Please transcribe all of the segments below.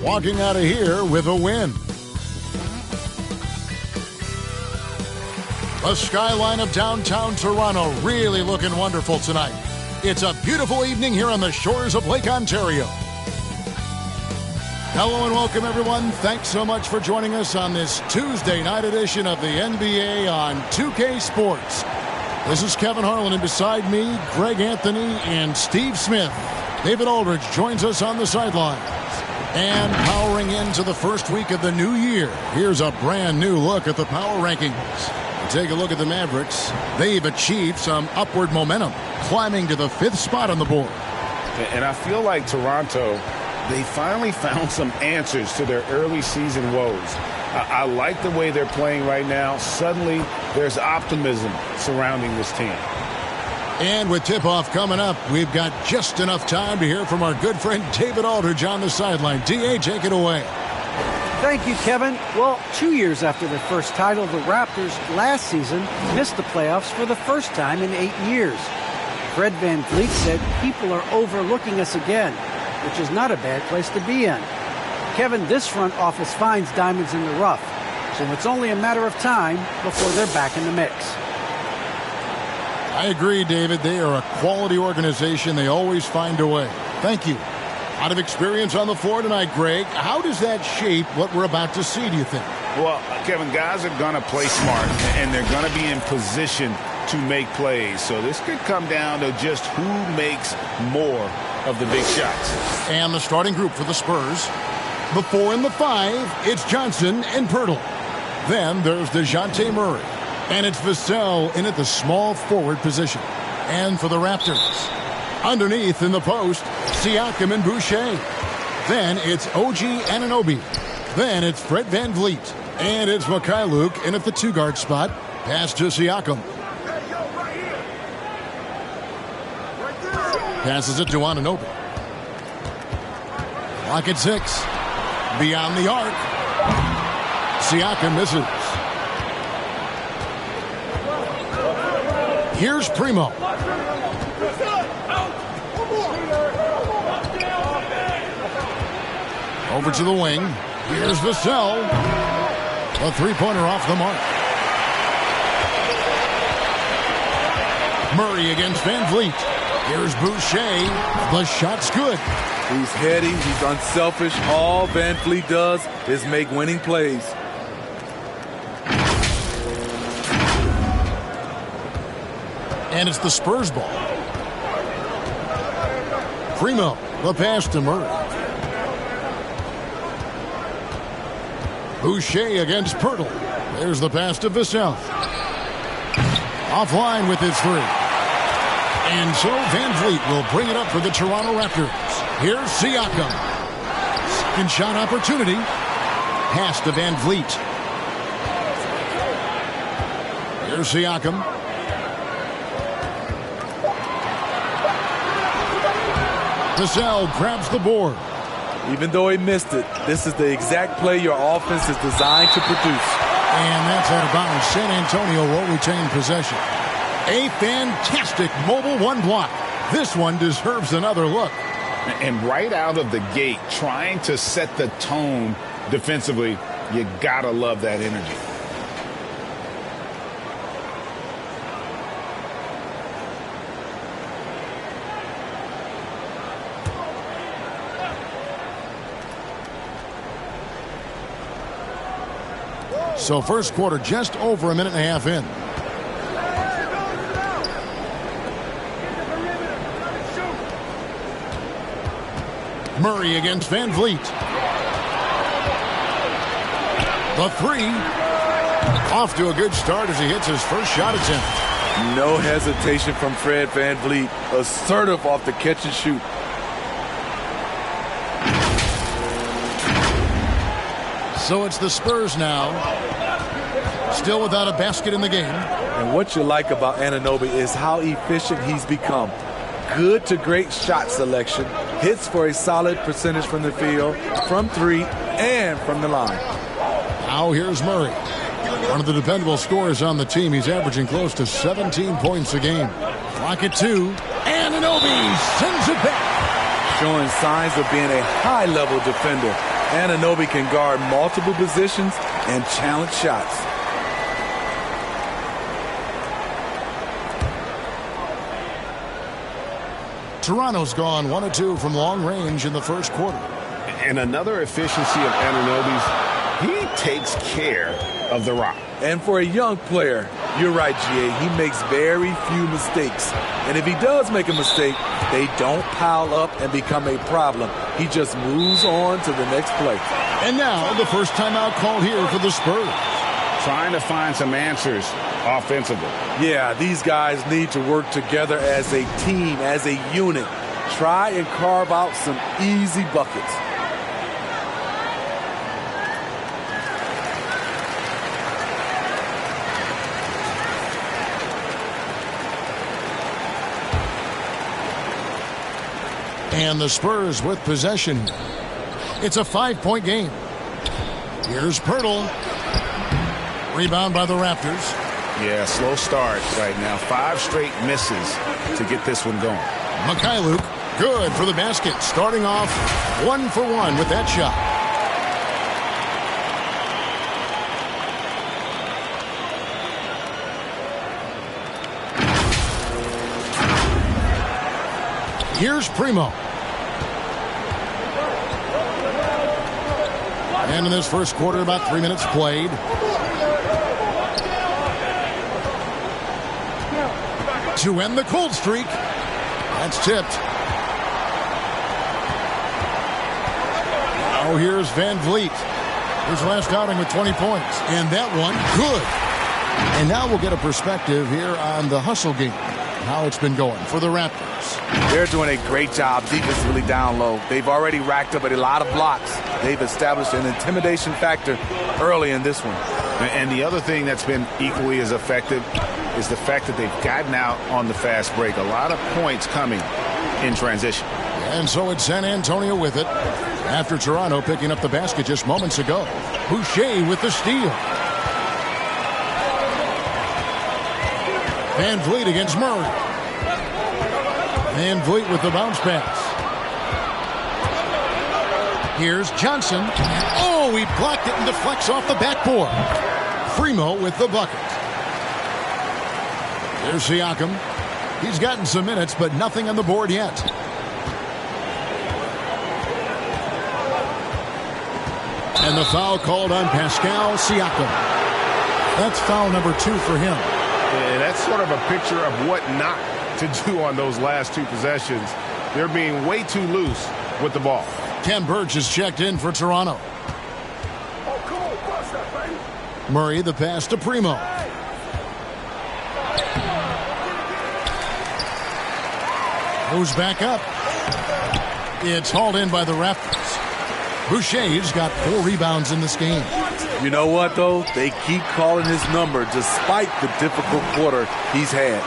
walking out of here with a win. The skyline of downtown Toronto really looking wonderful tonight. It's a beautiful evening here on the shores of Lake Ontario. Hello and welcome, everyone. Thanks so much for joining us on this Tuesday night edition of the NBA on 2K Sports. This is Kevin Harlan, and beside me, Greg Anthony and Steve Smith. David Aldridge joins us on the sidelines. And powering into the first week of the new year, here's a brand new look at the power rankings. Take a look at the Mavericks. They've achieved some upward momentum, climbing to the 5th spot on the board. And I feel like Toronto, they finally found some answers to their early season woes. I like the way they're playing right now. Suddenly, there's optimism surrounding this team. And with tip-off coming up, we've got just enough time to hear from our good friend David Aldridge on the sideline. D.A., take it away. Thank you, Kevin. Well, 2 years after their first title, the Raptors last season missed the playoffs for the first time in 8 years. Fred VanVleet said people are overlooking us again, which is not a bad place to be in. Kevin, this front office finds diamonds in the rough, so it's only a matter of time before they're back in the mix. I agree, David. They are a quality organization. They always find a way. Thank you. A lot of experience on the floor tonight, Greg. How does that shape what we're about to see, do you think? Well, Kevin, guys are going to play smart, and they're going to be in position to make plays. So this could come down to just who makes more of the big shots. And the starting group for the Spurs. The 4 and the 5, it's Johnson and Pirtle. Then there's DeJounte Murray. And it's Vassell in at the small forward position. And for the Raptors, underneath in the post, Siakam and Boucher. Then it's OG Anunoby. Then it's Fred VanVleet. And it's Mikhailuk in at the 2-guard spot. Pass to Siakam. Passes it to Anunoby. Clock at 6. Beyond the arc. Siakam misses. Here's Primo. Over to the wing. Here's Vassell. A three-pointer off the mark. Murray against VanVleet. Here's Boucher. The shot's good. He's heady. He's unselfish. All VanVleet does is make winning plays. And it's the Spurs ball. Primo. The pass to Murray. Boucher against Pirtle. There's the pass to Vassell. Offline with his 3. And so VanVleet will bring it up for the Toronto Raptors. Here's Siakam. Second shot opportunity. Pass to VanVleet. Here's Siakam. Vassell grabs the board. Even though he missed it, this is the exact play your offense is designed to produce. And that's out of bounds. San Antonio will retain possession. A fantastic mobile 1 block. This one deserves another look. And right out of the gate, trying to set the tone defensively, you gotta love that energy. So first quarter just over a minute and a half in. Murray against VanVleet. The 3. Off to a good start as he hits his first shot attempt. No hesitation from Fred VanVleet. Assertive off the catch and shoot. So it's the Spurs now. Still without a basket in the game. And what you like about Anunoby is how efficient he's become. Good to great shot selection. Hits for a solid percentage from the field, from 3, and from the line. Now here's Murray. One of the dependable scorers on the team. He's averaging close to 17 points a game. Clock at 2. Anunoby sends it back. Showing signs of being a high-level defender. Anunoby can guard multiple positions and challenge shots. Toronto's gone 1 of 2 from long range in the first quarter. And another efficiency of Anunoby's, he takes care of the rock. And for a young player, you're right, GA, he makes very few mistakes. And if he does make a mistake, they don't pile up and become a problem. He just moves on to the next play. And now the first timeout called here for the Spurs. Trying to find some answers offensively. Yeah, these guys need to work together as a team, as a unit. Try and carve out some easy buckets. And the Spurs with possession. It's a 5-point game. Here's Pirtle. Rebound by the Raptors. Yeah, slow start right now. 5 straight misses to get this one going. Mikhailuk, good for the basket. Starting off 1 for 1 with that shot. Here's Primo. And in this first quarter, about 3 minutes played. To end the cold streak. That's tipped. Now here's Van Vliet. His last outing with 20 points. And that one, good. And now we'll get a perspective here on the hustle game. How it's been going for the Raptors. They're doing a great job defensively down low. They've already racked up a lot of blocks. They've established an intimidation factor early in this one. And the other thing that's been equally as effective is the fact that they've gotten out on the fast break. A lot of points coming in transition. And so it's San Antonio with it. After Toronto picking up the basket just moments ago. Boucher with the steal. Van Vliet against Murray. Van Vliet with the bounce pass. Here's Johnson. Oh, he blocked it and deflects off the backboard. Primo with the bucket. There's Siakam. He's gotten some minutes, but nothing on the board yet. And the foul called on Pascal Siakam. That's foul number 2 for him. And that's sort of a picture of what not to do on those last 2 possessions. They're being way too loose with the ball. Ken Burch is checked in for Toronto. Murray the pass to Primo. Goes back up. It's hauled in by the Raptors. Boucher's got 4 rebounds in this game. You know what, though? They keep calling his number despite the difficult quarter he's had.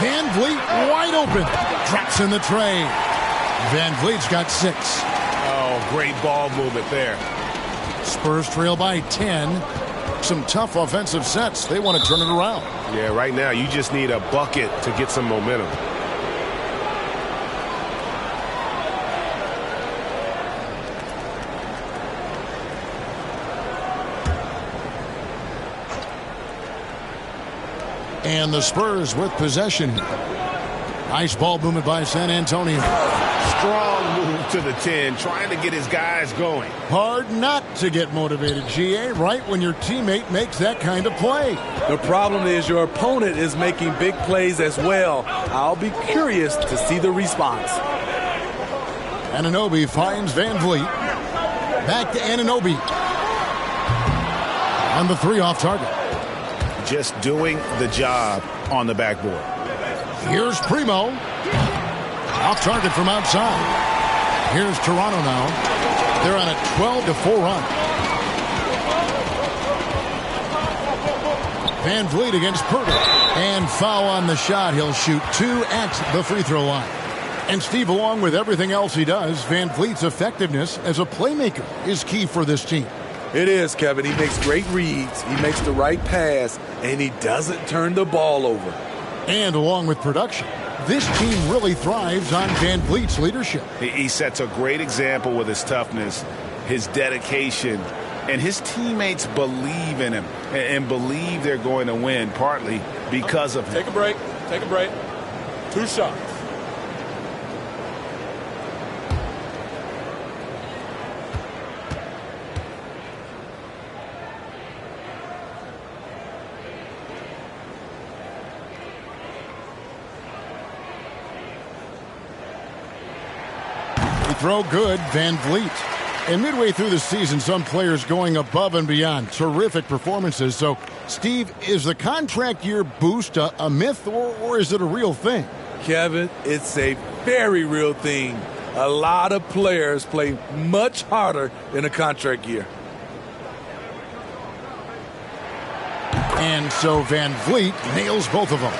Van Vliet wide open. Drops in the tray. Van Vliet's got 6. Oh, great ball movement there. Spurs trail by 10. Some tough offensive sets. They want to turn it around. Yeah, right now you just need a bucket to get some momentum. And the Spurs with possession. Nice ball movement by San Antonio. Strong move to the 10, trying to get his guys going. Hard not to get motivated, GA, right when your teammate makes that kind of play. The problem is your opponent is making big plays as well. I'll be curious to see the response. Anunoby finds Van Vliet. Back to Anunoby. On the 3 off target. Just doing the job on the backboard. Here's Primo. Off target from outside. Here's Toronto now. They're on a 12-4 run. Van Vliet against Pirtle. And foul on the shot. He'll shoot 2 at the free throw line. And Steve, along with everything else he does, Van Vliet's effectiveness as a playmaker is key for this team. It is, Kevin. He makes great reads. He makes the right pass, and he doesn't turn the ball over. And along with production, this team really thrives on Van Vliet's leadership. He sets a great example with his toughness. his dedication, and his teammates believe in him and believe they're going to win, partly because of him. Take a break. Take a break. 2 shots. Throw good, Van Vliet. And midway through the season, some players going above and beyond. Terrific performances. So, Steve, is the contract year boost a myth or is it a real thing? Kevin, it's a very real thing. A lot of players play much harder in a contract year. And so Van Vliet nails both of them.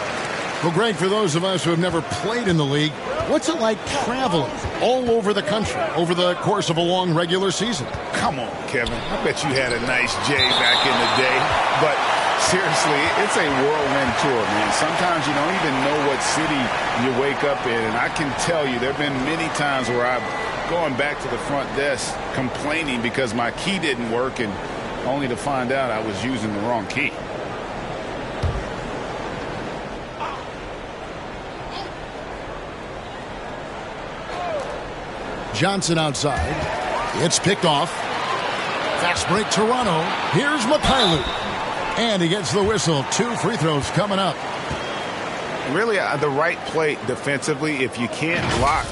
Well, Greg, for those of us who have never played in the league, what's it like traveling all over the country over the course of a long regular season? Come on, Kevin. I bet you had a nice J back in the day. But seriously, it's a whirlwind tour, man. Sometimes you don't even know what city you wake up in. And I can tell you there have been many times where I've gone back to the front desk complaining because my key didn't work, and only to find out I was using the wrong key. Johnson outside. It's picked off. Fast break Toronto. Here's Mikhailuk. And he gets the whistle. 2 free throws coming up. Really, the right play defensively. If you can't block,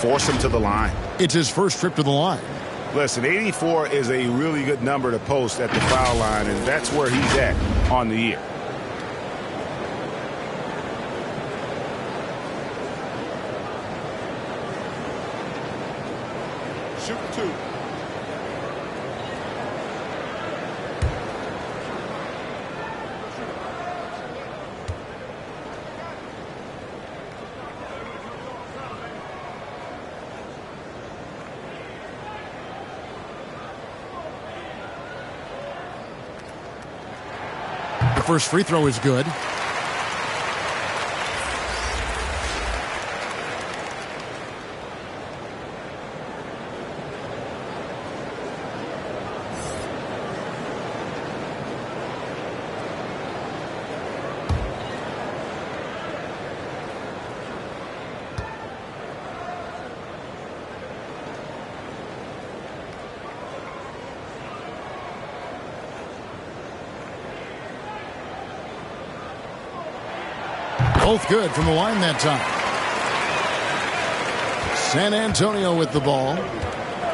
force him to the line. It's his first trip to the line. Listen, 84 is a really good number to post at the foul line, and that's where he's at on the year. Shoot 2. The first free throw is good. Both good from the line that time. San Antonio with the ball.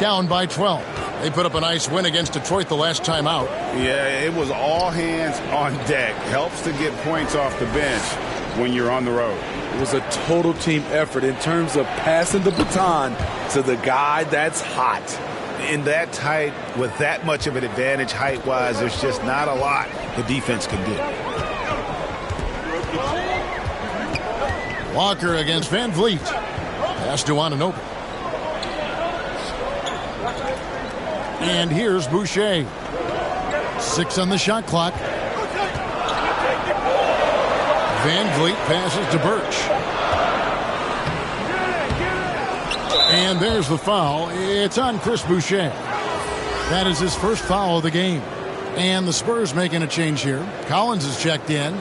Down by 12. They put up a nice win against Detroit the last time out. Yeah, it was all hands on deck. Helps to get points off the bench when you're on the road. It was a total team effort in terms of passing the baton to the guy that's hot. In that tight, with that much of an advantage height-wise, there's just not a lot the defense can do. Walker against Van Vliet. Pass to Anunoby. And here's Boucher. 6 on the shot clock. Van Vliet passes to Birch. And there's the foul. It's on Chris Boucher. That is his first foul of the game. And the Spurs making a change here. Collins is checked in.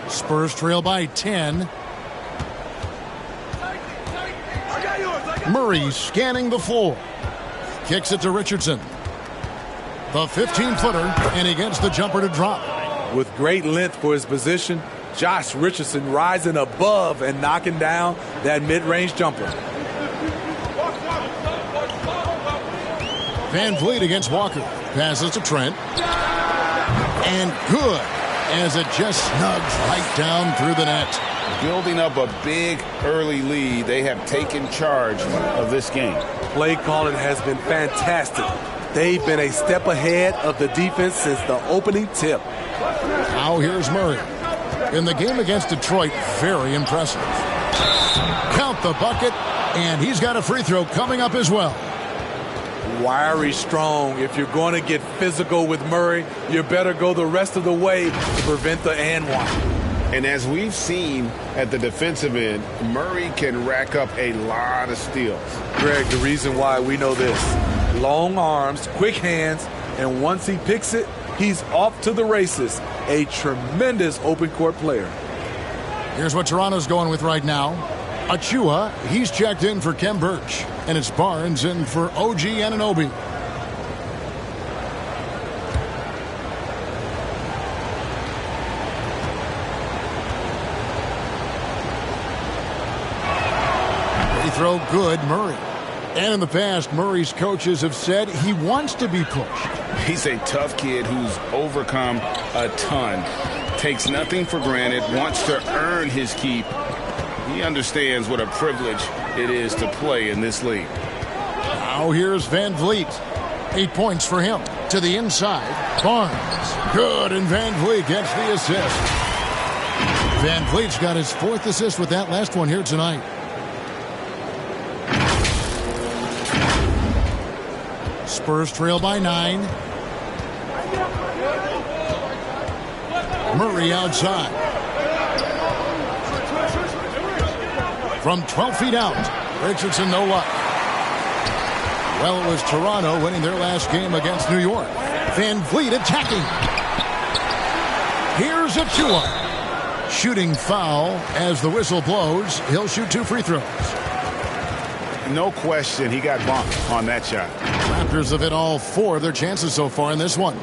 Spurs trail by 10. Murray scanning the floor. Kicks it to Richardson. The 15-footer, and he gets the jumper to drop. With great length for his position, Josh Richardson rising above and knocking down that mid-range jumper. Van Vliet against Walker. Passes to Trent. And good, as it just snugs right down through the net. Building up a big early lead, they have taken charge of this game. Play calling has been fantastic. They've been a step ahead of the defense since the opening tip. Now here's Murray. In the game against Detroit, very impressive. Count the bucket, and he's got a free throw coming up as well. Wiry strong. If you're going to get physical with Murray, you better go the rest of the way to prevent the and one. And as we've seen at the defensive end, Murray can rack up a lot of steals. Greg, the reason why we know this: long arms, quick hands, and once he picks it, he's off to the races. A tremendous open court player. Here's what Toronto's going with right now. Achua, he's checked in for Kem Birch. And it's Barnes in for OG Anunoby. Free throw good, Murray. And in the past, Murray's coaches have said he wants to be pushed. He's a tough kid who's overcome a ton. Takes nothing for granted, wants to earn his keep. He understands what a privilege it is to play in this league. Now here's Van Vliet. 8 points for him. To the inside, Barnes. Good, and Van Vliet gets the assist. Van Vliet's got his 4th assist with that last one here tonight. Spurs trail by 9. Murray outside. From 12 feet out, Richardson no luck. Well, it was Toronto winning their last game against New York. Van Vliet attacking. Here's Achua. Shooting foul as the whistle blows. He'll shoot 2 free throws. No question, he got bumped on that shot. Raptors have hit all 4 of their chances so far in this one.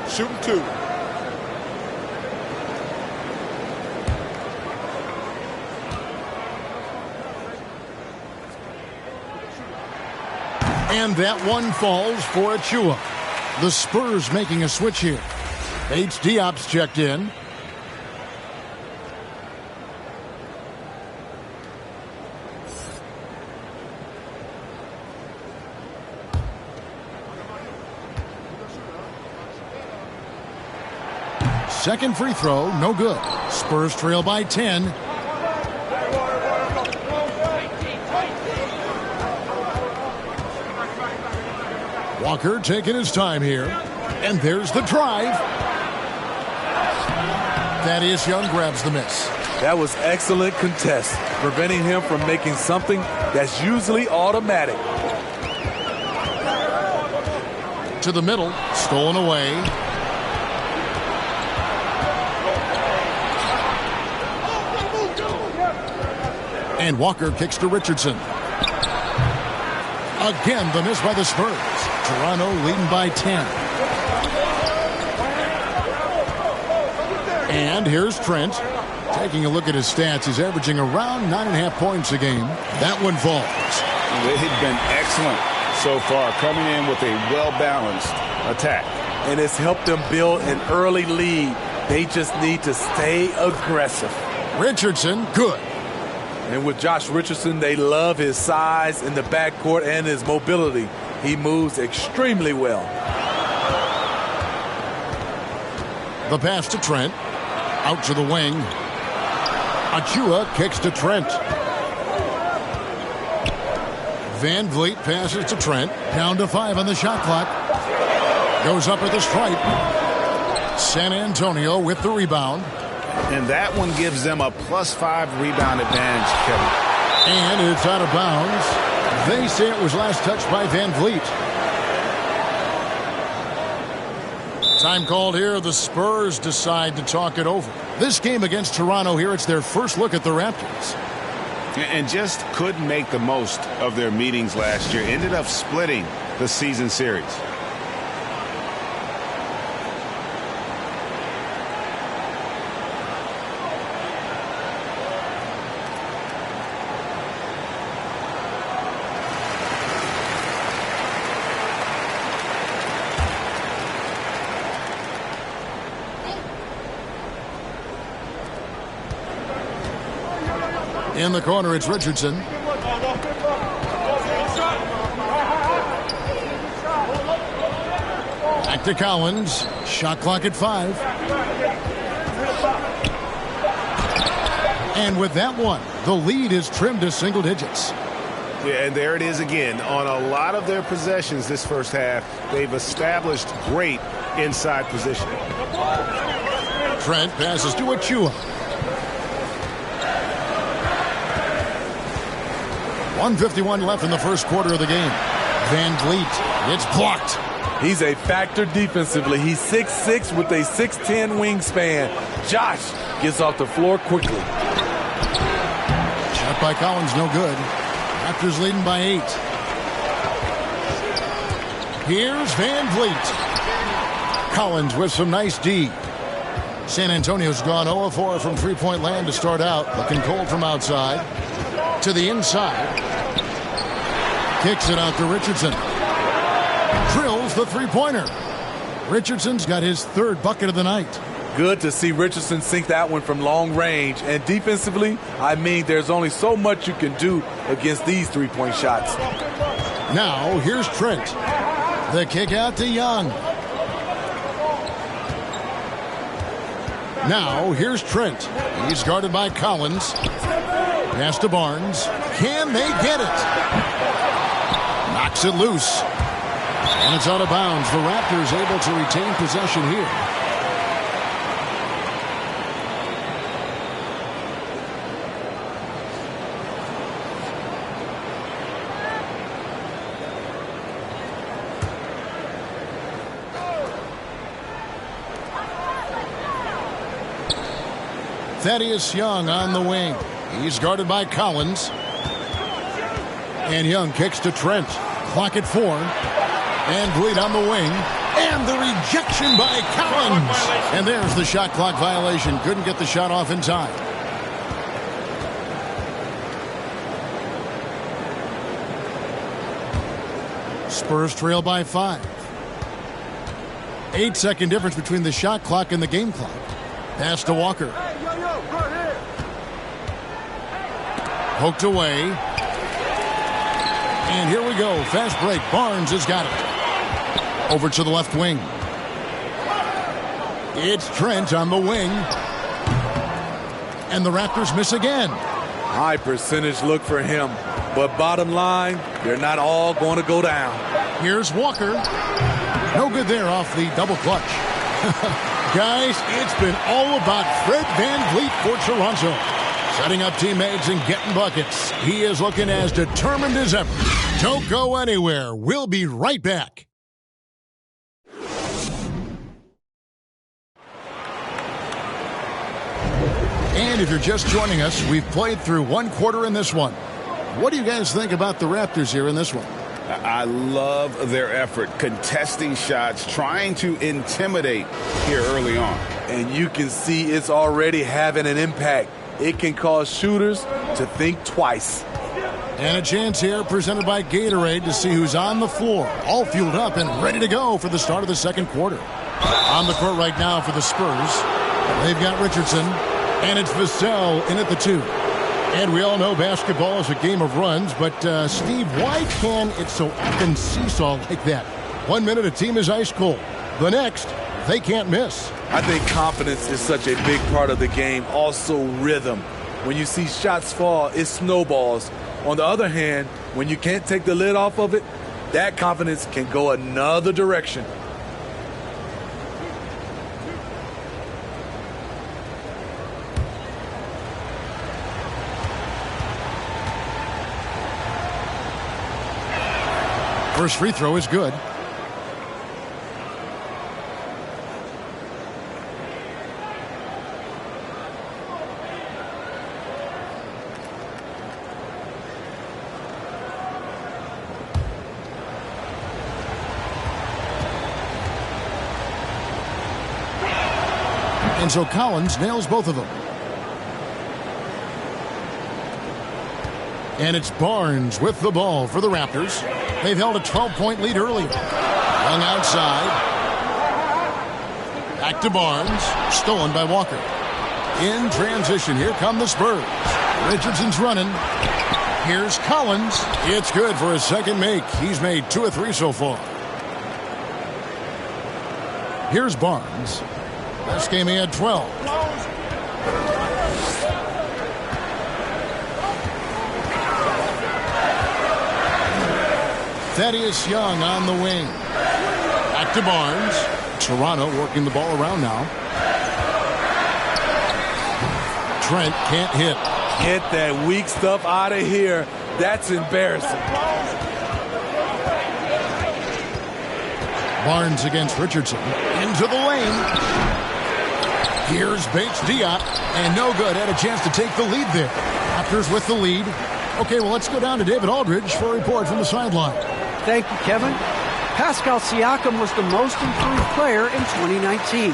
Shooting 2. And that one falls for Achua. The Spurs making a switch here. H. Diop's checked in. Second free throw, no good. Spurs trail by 10. Walker taking his time here. And there's the drive. Thaddeus Young grabs the miss. That was excellent contest, preventing him from making something that's usually automatic. To the middle, stolen away. And Walker kicks to Richardson. Again, the miss by the Spurs. Toronto leading by 10. And here's Trent. Taking a look at his stats, he's averaging around 9.5 points a game. That one falls. They've been excellent so far, coming in with a well-balanced attack. And it's helped them build an early lead. They just need to stay aggressive. Richardson, good. And with Josh Richardson, they love his size in the backcourt and his mobility. He moves extremely well. The pass to Trent. Out to the wing. Achua kicks to Trent. Van Vliet passes to Trent. Down to 5 on the shot clock. Goes up at the stripe. San Antonio with the rebound. And that one gives them a +5 rebound advantage, Kevin. And it's out of bounds. They say it was last touched by Van Vliet. Time called here. The Spurs decide to talk it over. This game against Toronto here, it's their first look at the Raptors. And just couldn't make the most of their meetings last year. Ended up splitting the season series. In the corner, it's Richardson. Back to Collins. Shot clock at 5. And with that one, the lead is trimmed to single digits. Yeah, and there it is again. On a lot of their possessions this first half, they've established great inside position. Trent passes to Achua. 1:51 left in the first quarter of the game. Van Vliet, it's blocked. He's a factor defensively. He's 6'6" with a 6'10" wingspan. Josh gets off the floor quickly. Shot by Collins, no good. Raptors leading by 8. Here's Van Vliet. Collins with some nice D. San Antonio's gone 0-4 from three-point land to start out. Looking cold from outside. To the inside. Kicks it out to Richardson. Drills the three-pointer. Richardson's got his third bucket of the night. Good to see Richardson sink that one from long range. And defensively, I mean, there's only so much you can do against these three-point shots. Now, here's Trent. The kick out to Young. Now, here's Trent. He's guarded by Collins. Pass to Barnes. Can they get it? Knocks it loose. And it's out of bounds. The Raptors able to retain possession here. Thaddeus Young on the wing. He's guarded by Collins. And Young kicks to Trent. Clock at 4. And Vliet on the wing. And the rejection by Collins. And there's the shot clock violation. Couldn't get the shot off in time. Spurs trail by 5. 8-second difference between the shot clock and the game clock. Pass to Walker. Poked away. And here we go. Fast break. Barnes has got it. Over to the left wing. It's Trent on the wing. And the Raptors miss again. High percentage look for him. But bottom line, they're not all going to go down. Here's Walker. No good there off the double clutch. Guys, it's been all about Fred Van Vliet for Toronto. Setting up teammates and getting buckets. He is looking as determined as ever. Don't go anywhere. We'll be right back. And if you're just joining us, we've played through one quarter in this one. What do you guys think about the Raptors here in this one? I love their effort, contesting shots, trying to intimidate here early on. And you can see it's already having an impact. It can cause shooters to think twice. And a chance here presented by Gatorade to see who's on the floor, all fueled up and ready to go for the start of the second quarter. On the court right now for the Spurs, they've got Richardson, and it's Vassell in at the 2. And we all know basketball is a game of runs, but Steve, why can it so often seesaw like that? 1 minute a team is ice cold. The next, they can't miss. I think confidence is such a big part of the game. Also rhythm. When you see shots fall, it snowballs. On the other hand, when you can't take the lid off of it, that confidence can go another direction. First free throw is good. And so Collins nails both of them. And it's Barnes with the ball for the Raptors. They've held a 12-point lead early. Young outside. Back to Barnes. Stolen by Walker. In transition, here come the Spurs. Richardson's running. Here's Collins. It's good for his second make. He's made 2 of 3 so far. Here's Barnes. Last game he had 12. Thaddeus Young on the wing. Back to Barnes. Toronto working the ball around now. Trent can't hit. Get that weak stuff out of here. That's embarrassing. Barnes against Richardson. Into the lane. Here's Bates-Diop. And no good. Had a chance to take the lead there. Raptors with the lead. Okay, well, let's go down to David Aldridge for a report from the sideline. Thank you, Kevin. Pascal Siakam was the most improved player in 2019.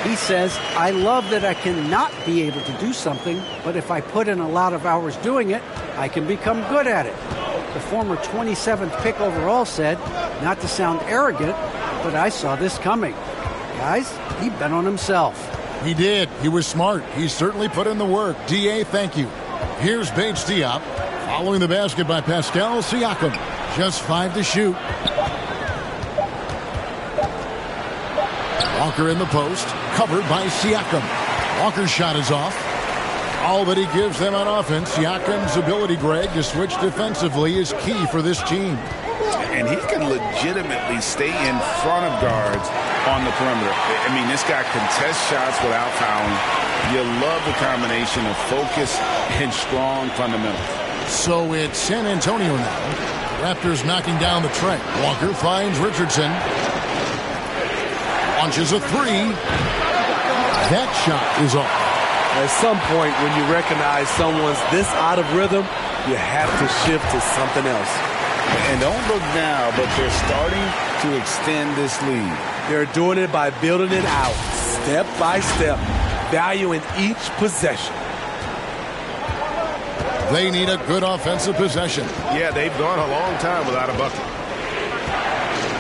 He says, I love that I cannot be able to do something, but if I put in a lot of hours doing it, I can become good at it. The former 27th pick overall said, not to sound arrogant, but I saw this coming. Guys, he bet on himself. He did. He was smart. He certainly put in the work. D.A., thank you. Here's Bates-Diop. Following the basket by Pascal Siakam. Just 5 to shoot. Walker in the post. Covered by Siakam. Walker's shot is off. All that he gives them on offense, Siakam's ability, Greg, to switch defensively is key for this team. And he can legitimately stay in front of guards on the perimeter. I mean, this guy contests shots without fouling. You love the combination of focus and strong fundamentals. So it's San Antonio now. Raptors knocking down the Trent. Walker finds Richardson. Launches a three. That shot is off. At some point, when you recognize someone's this out of rhythm, you have to shift to something else. And don't look now, but they're starting to extend this lead. They're doing it by building it out, step by step, valuing each possession. They need a good offensive possession. Yeah, they've gone a long time without a bucket.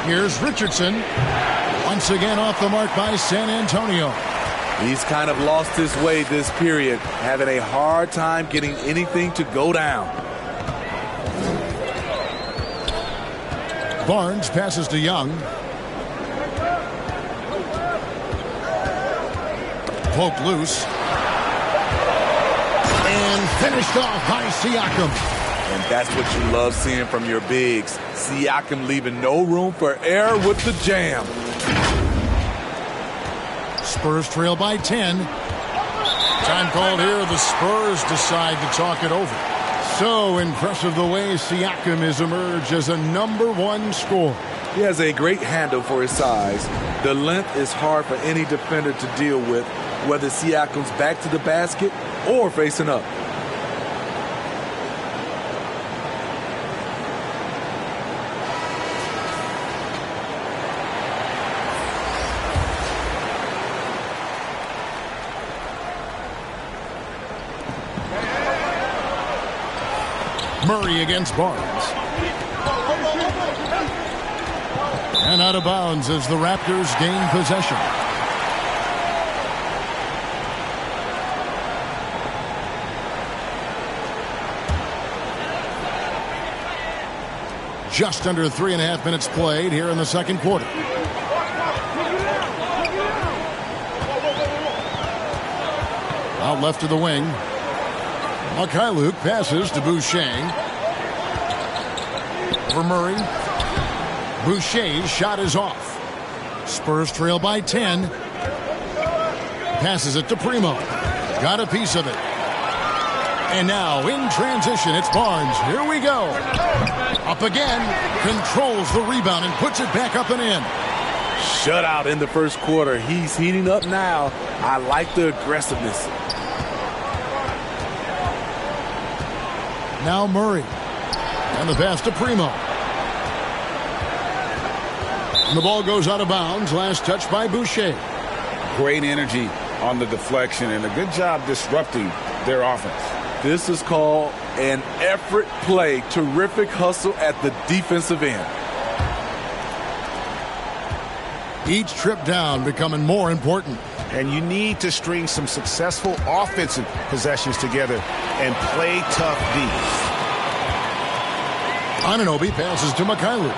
Here's Richardson. Once again off the mark by San Antonio. He's kind of lost his way this period, having a hard time getting anything to go down. Barnes passes to Young. Poked loose. And finished off by Siakam. And that's what you love seeing from your bigs. Siakam leaving no room for error with the jam. Spurs trail by 10. Time called here. The Spurs decide to talk it over. So impressive the way Siakam has emerged as a #1 scorer. He has a great handle for his size. The length is hard for any defender to deal with, whether Siakam's back to the basket or facing up. Murray against Barnes. And out of bounds as the Raptors gain possession. Just under 3.5 minutes played here in the second quarter. Out left to the wing. Luke passes to Boucher. For Murray. Boucher's shot is off. Spurs trail by 10. Passes it to Primo. Got a piece of it. And now in transition, it's Barnes. Here we go. Up again. Controls the rebound and puts it back up and in. Shutout in the first quarter. He's heating up now. I like the aggressiveness. Now Murray. And the pass to Primo. And the ball goes out of bounds. Last touch by Boucher. Great energy on the deflection and a good job disrupting their offense. This is called an effort play. Terrific hustle at the defensive end. Each trip down becoming more important. And you need to string some successful offensive possessions together and play tough defense. Anunoby passes to Mikhailuk.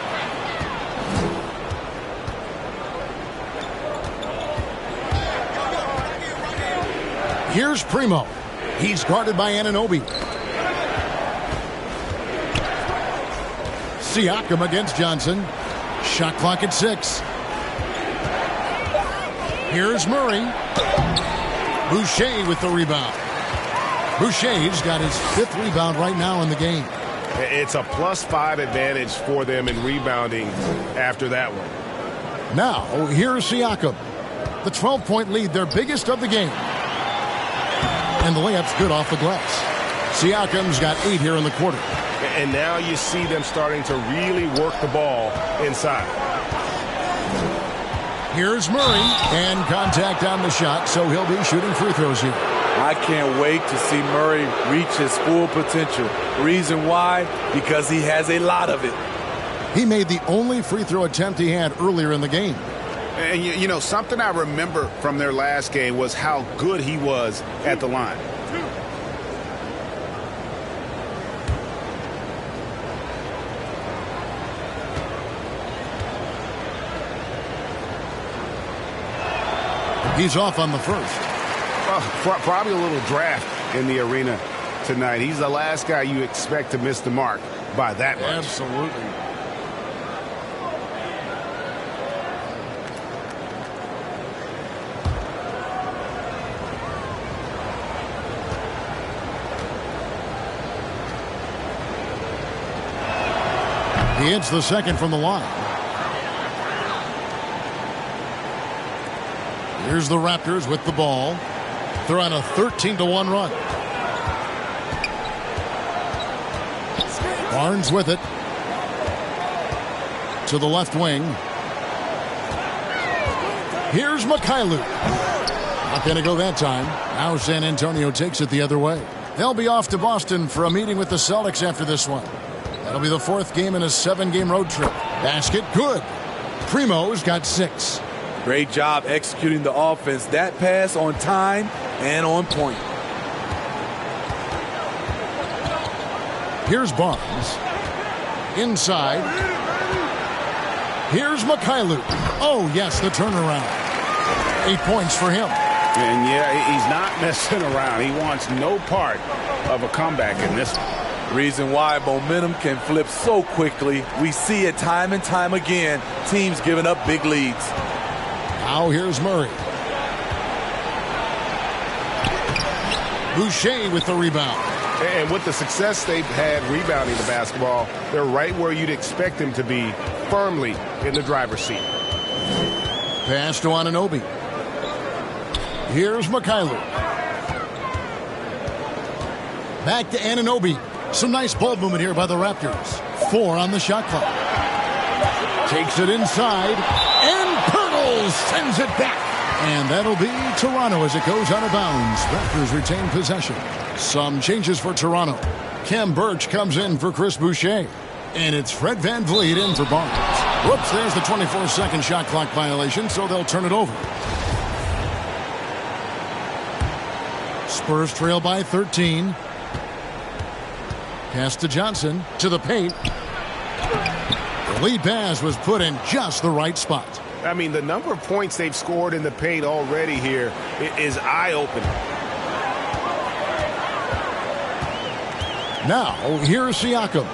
Here's Primo. He's guarded by Anunoby. Siakam against Johnson. Shot clock at 6. Here's Murray. Boucher with the rebound. Boucher's got his 5th rebound right now in the game. It's a +5 advantage for them in rebounding after that one. Now, here's Siakam. The 12-point lead, their biggest of the game. And the layup's good off the glass. Siakam's got 8 here in the quarter. And now you see them starting to really work the ball inside. Here's Murray, and contact on the shot, so he'll be shooting free throws here. I can't wait to see Murray reach his full potential. Reason why? Because he has a lot of it. He made the only free throw attempt he had earlier in the game. And, you know, something I remember from their last game was how good he was at the line. He's off on the first. Probably a little draft in the arena tonight. He's the last guy you expect to miss the mark by that much. Absolutely. He hits the second from the line. Here's the Raptors with the ball. They're on a 13-1 run. Barnes with it. To the left wing. Here's Mikhailuk. Not going to go that time. Now San Antonio takes it the other way. They'll be off to Boston for a meeting with the Celtics after this one. That'll be the 4th game in a 7-game road trip. Basket, good. Primo's got 6. Great job executing the offense. That pass on time and on point. Here's Barnes. Inside. Here's Mikhailuk. Oh, yes, the turnaround. 8 points for him. And, yeah, he's not messing around. He wants no part of a comeback in this one. Reason why momentum can flip so quickly. We see it time and time again. Teams giving up big leads. Now here's Murray. Boucher with the rebound. And with the success they've had rebounding the basketball, they're right where you'd expect them to be, firmly in the driver's seat. Pass to Anunoby. Here's Mikhailuk. Back to Anunoby. Some nice ball movement here by the Raptors. 4 on the shot clock. Takes it inside. And Pirtle sends it back. And that'll be Toronto as it goes out of bounds. Raptors retain possession. Some changes for Toronto. Khem Birch comes in for Chris Boucher. And it's Fred VanVleet in for Barnes. Whoops, there's the 24-second shot clock violation, so they'll turn it over. Spurs trail by 13. Pass to Johnson, to the paint. The lead pass was put in just the right spot. I mean, the number of points they've scored in the paint already here is eye-opening. Now, here's Siakam.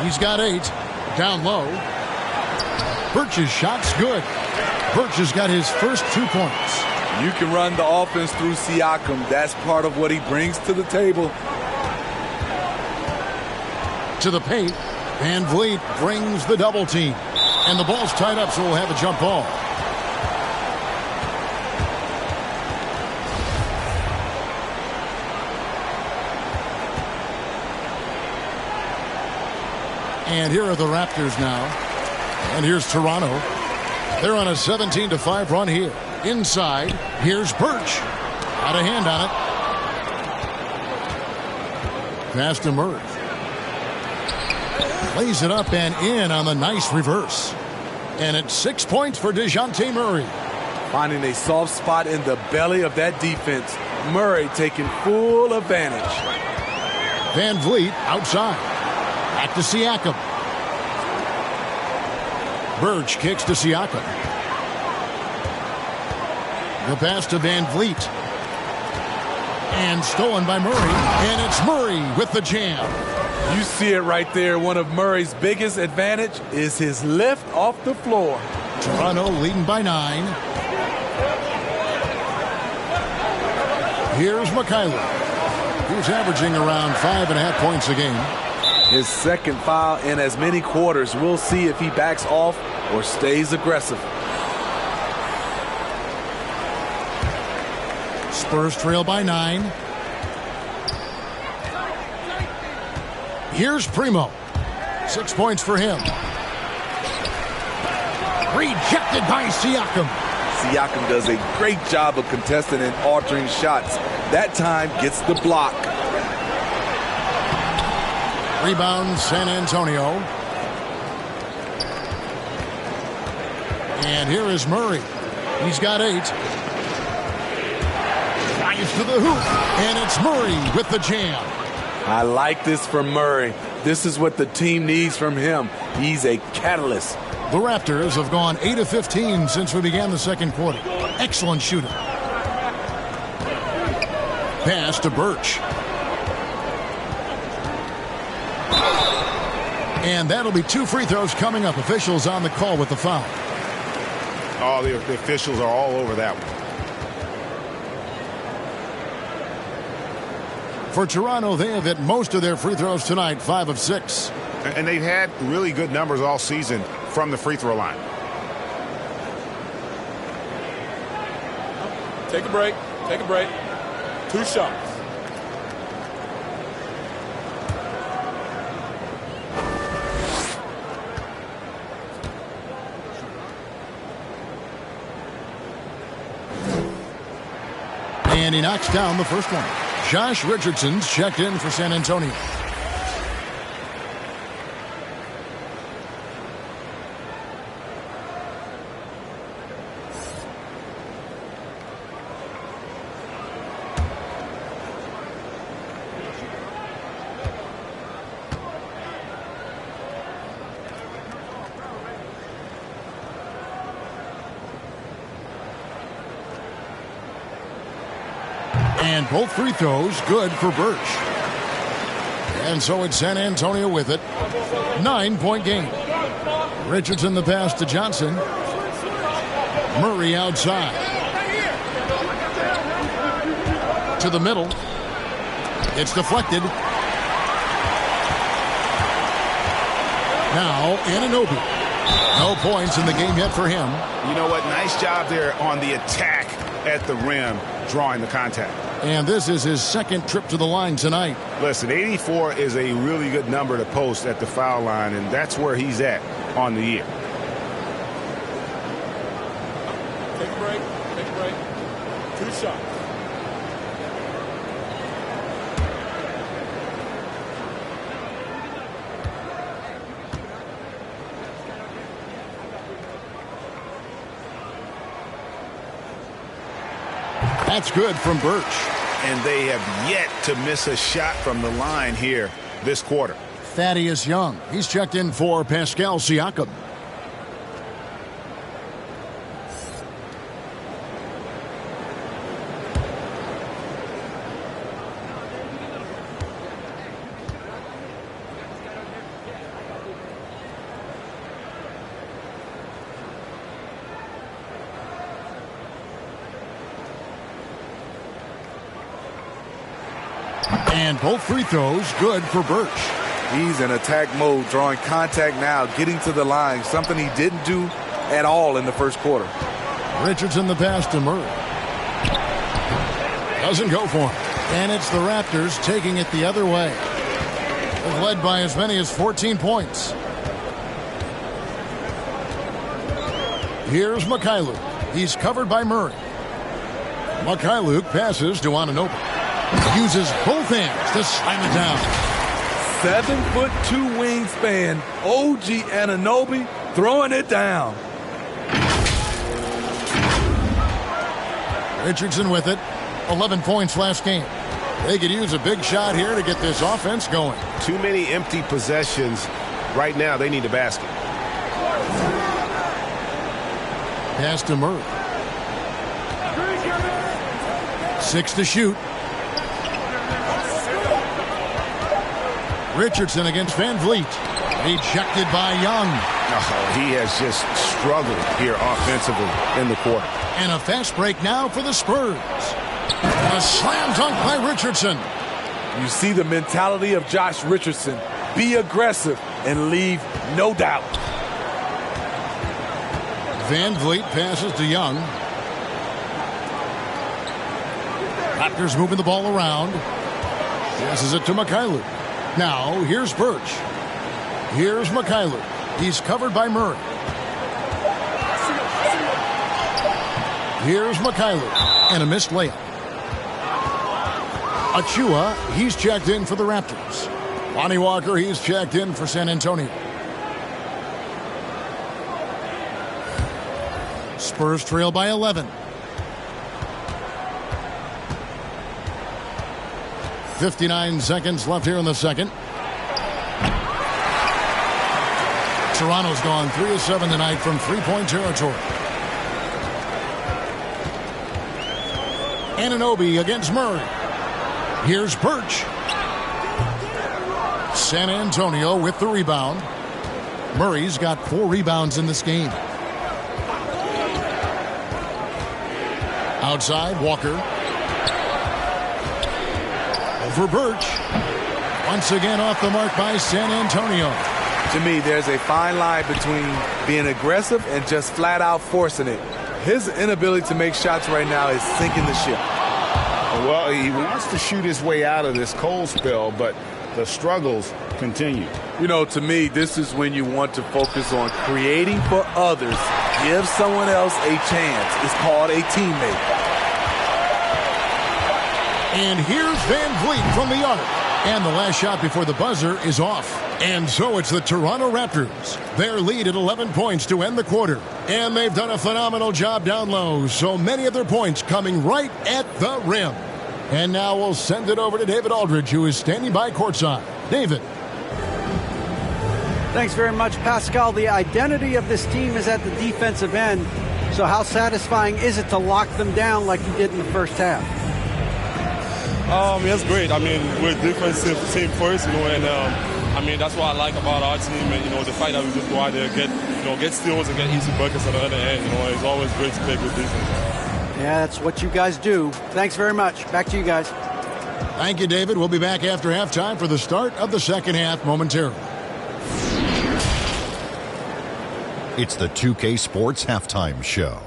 He's got 8. Down low. Birch's shot's good. Birch has got his first 2 points. You can run the offense through Siakam. That's part of what he brings to the table. To the paint. VanVleet brings the double team. And the ball's tied up, so we'll have a jump ball. And here are the Raptors now. And here's Toronto. They're on a 17-5 run here. Inside, here's Birch. Out of hand on it. Pass to Murray. Lays it up and in on the nice reverse. And it's 6 points for DeJounte Murray. Finding a soft spot in the belly of that defense. Murray taking full advantage. VanVleet outside. Back to Siakam. Birch kicks to Siakam. The pass to VanVleet. And stolen by Murray. And it's Murray with the jam. You see it right there. One of Murray's biggest advantage is his lift off the floor. Toronto leading by 9. Here's Mikhailuk. He's averaging around 5.5 points a game. His second foul in as many quarters. We'll see if he backs off or stays aggressive. Spurs trail by 9. Here's Primo. 6 points for him. Rejected by Siakam. Siakam does a great job of contesting and altering shots. That time gets the block. Rebound San Antonio. And here is Murray. He's got 8. Drives to the hoop. And it's Murray with the jam. I like this from Murray. This is what the team needs from him. He's a catalyst. The Raptors have gone 8 of 15 since we began the second quarter. Excellent shooting. Pass to Birch. And that'll be 2 free throws coming up. Officials on the call with the foul. Oh, the officials are all over that one. For Toronto, they have hit most of their free throws tonight, 5 of 6. And they've had really good numbers all season from the free throw line. Take a break. Take a break. 2 shots. And he knocks down the first one. Josh Richardson's checked in for San Antonio. And both free throws good for Birch. And so it's San Antonio with it. 9-point game. Richardson the pass to Johnson. Murray outside. To the middle. It's deflected. Now Anunoby. No points in the game yet for him. You know what? Nice job there on the attack at the rim, drawing the contact. And this is his second trip to the line tonight. Listen, 84 is a really good number to post at the foul line, and that's where he's at on the year. Take a break. Take a break. 2 shots. That's good from Birch. And they have yet to miss a shot from the line here this quarter. Thaddeus Young. He's checked in for Pascal Siakam. And both free throws good for Birch. He's in attack mode, drawing contact now, getting to the line, something he didn't do at all in the first quarter. Richardson the pass to Murray. Doesn't go for him. And it's the Raptors taking it the other way. They've led by as many as 14 points. Here's Mikhailuk. He's covered by Murray. Mikhailuk passes to Anunoby. Uses both hands to slam it down. 7'2" wingspan. OG Anunoby throwing it down. Richardson with it. 11 points last game. They could use a big shot here to get this offense going. Too many empty possessions. Right now, they need a basket. Pass to Murray. 6 to shoot. Richardson against Van Vliet. Rejected by Young. Oh, he has just struggled here offensively in the quarter. And a fast break now for the Spurs. A slam dunk by Richardson. You see the mentality of Josh Richardson. Be aggressive and leave no doubt. Van Vliet passes to Young. Raptors moving the ball around. Passes it to Mikhailuk. Now, here's Birch. Here's Mikhailuk. He's covered by Murray. Here's Mikhailuk. And a missed layup. Achua, he's checked in for the Raptors. Lonnie Walker, he's checked in for San Antonio. Spurs trail by 11. 59 seconds left here in the second. Toronto's gone 3 of 7 tonight from three-point territory. Anunoby against Murray. Here's Birch. San Antonio with the rebound. Murray's got 4 rebounds in this game. Outside, Walker. Over Birch. Once again off the mark by San Antonio. To me, there's a fine line between being aggressive and just flat out forcing it. His inability to make shots right now is sinking the ship. Well, he wants to shoot his way out of this cold spell, but the struggles continue. You know, to me, this is when you want to focus on creating for others. Give someone else a chance. It's called a teammate. And here's Van Vliet from the arc. And the last shot before the buzzer is off. And so it's the Toronto Raptors. Their lead at 11 points to end the quarter. And they've done a phenomenal job down low. So many of their points coming right at the rim. And now we'll send it over to David Aldridge, who is standing by courtside. David. Thanks very much, Pascal. The identity of this team is at the defensive end. So how satisfying is it to lock them down like you did in the first half? It's great. I mean, we're a defensive team first, and I mean, that's what I like about our team, and, the fact that we just go out there and get steals and get easy buckets on the other end, it's always great to play good defense. Yeah, that's what you guys do. Thanks very much. Back to you guys. Thank you, David. We'll be back after halftime for the start of the second half momentarily. It's the 2K Sports Halftime Show.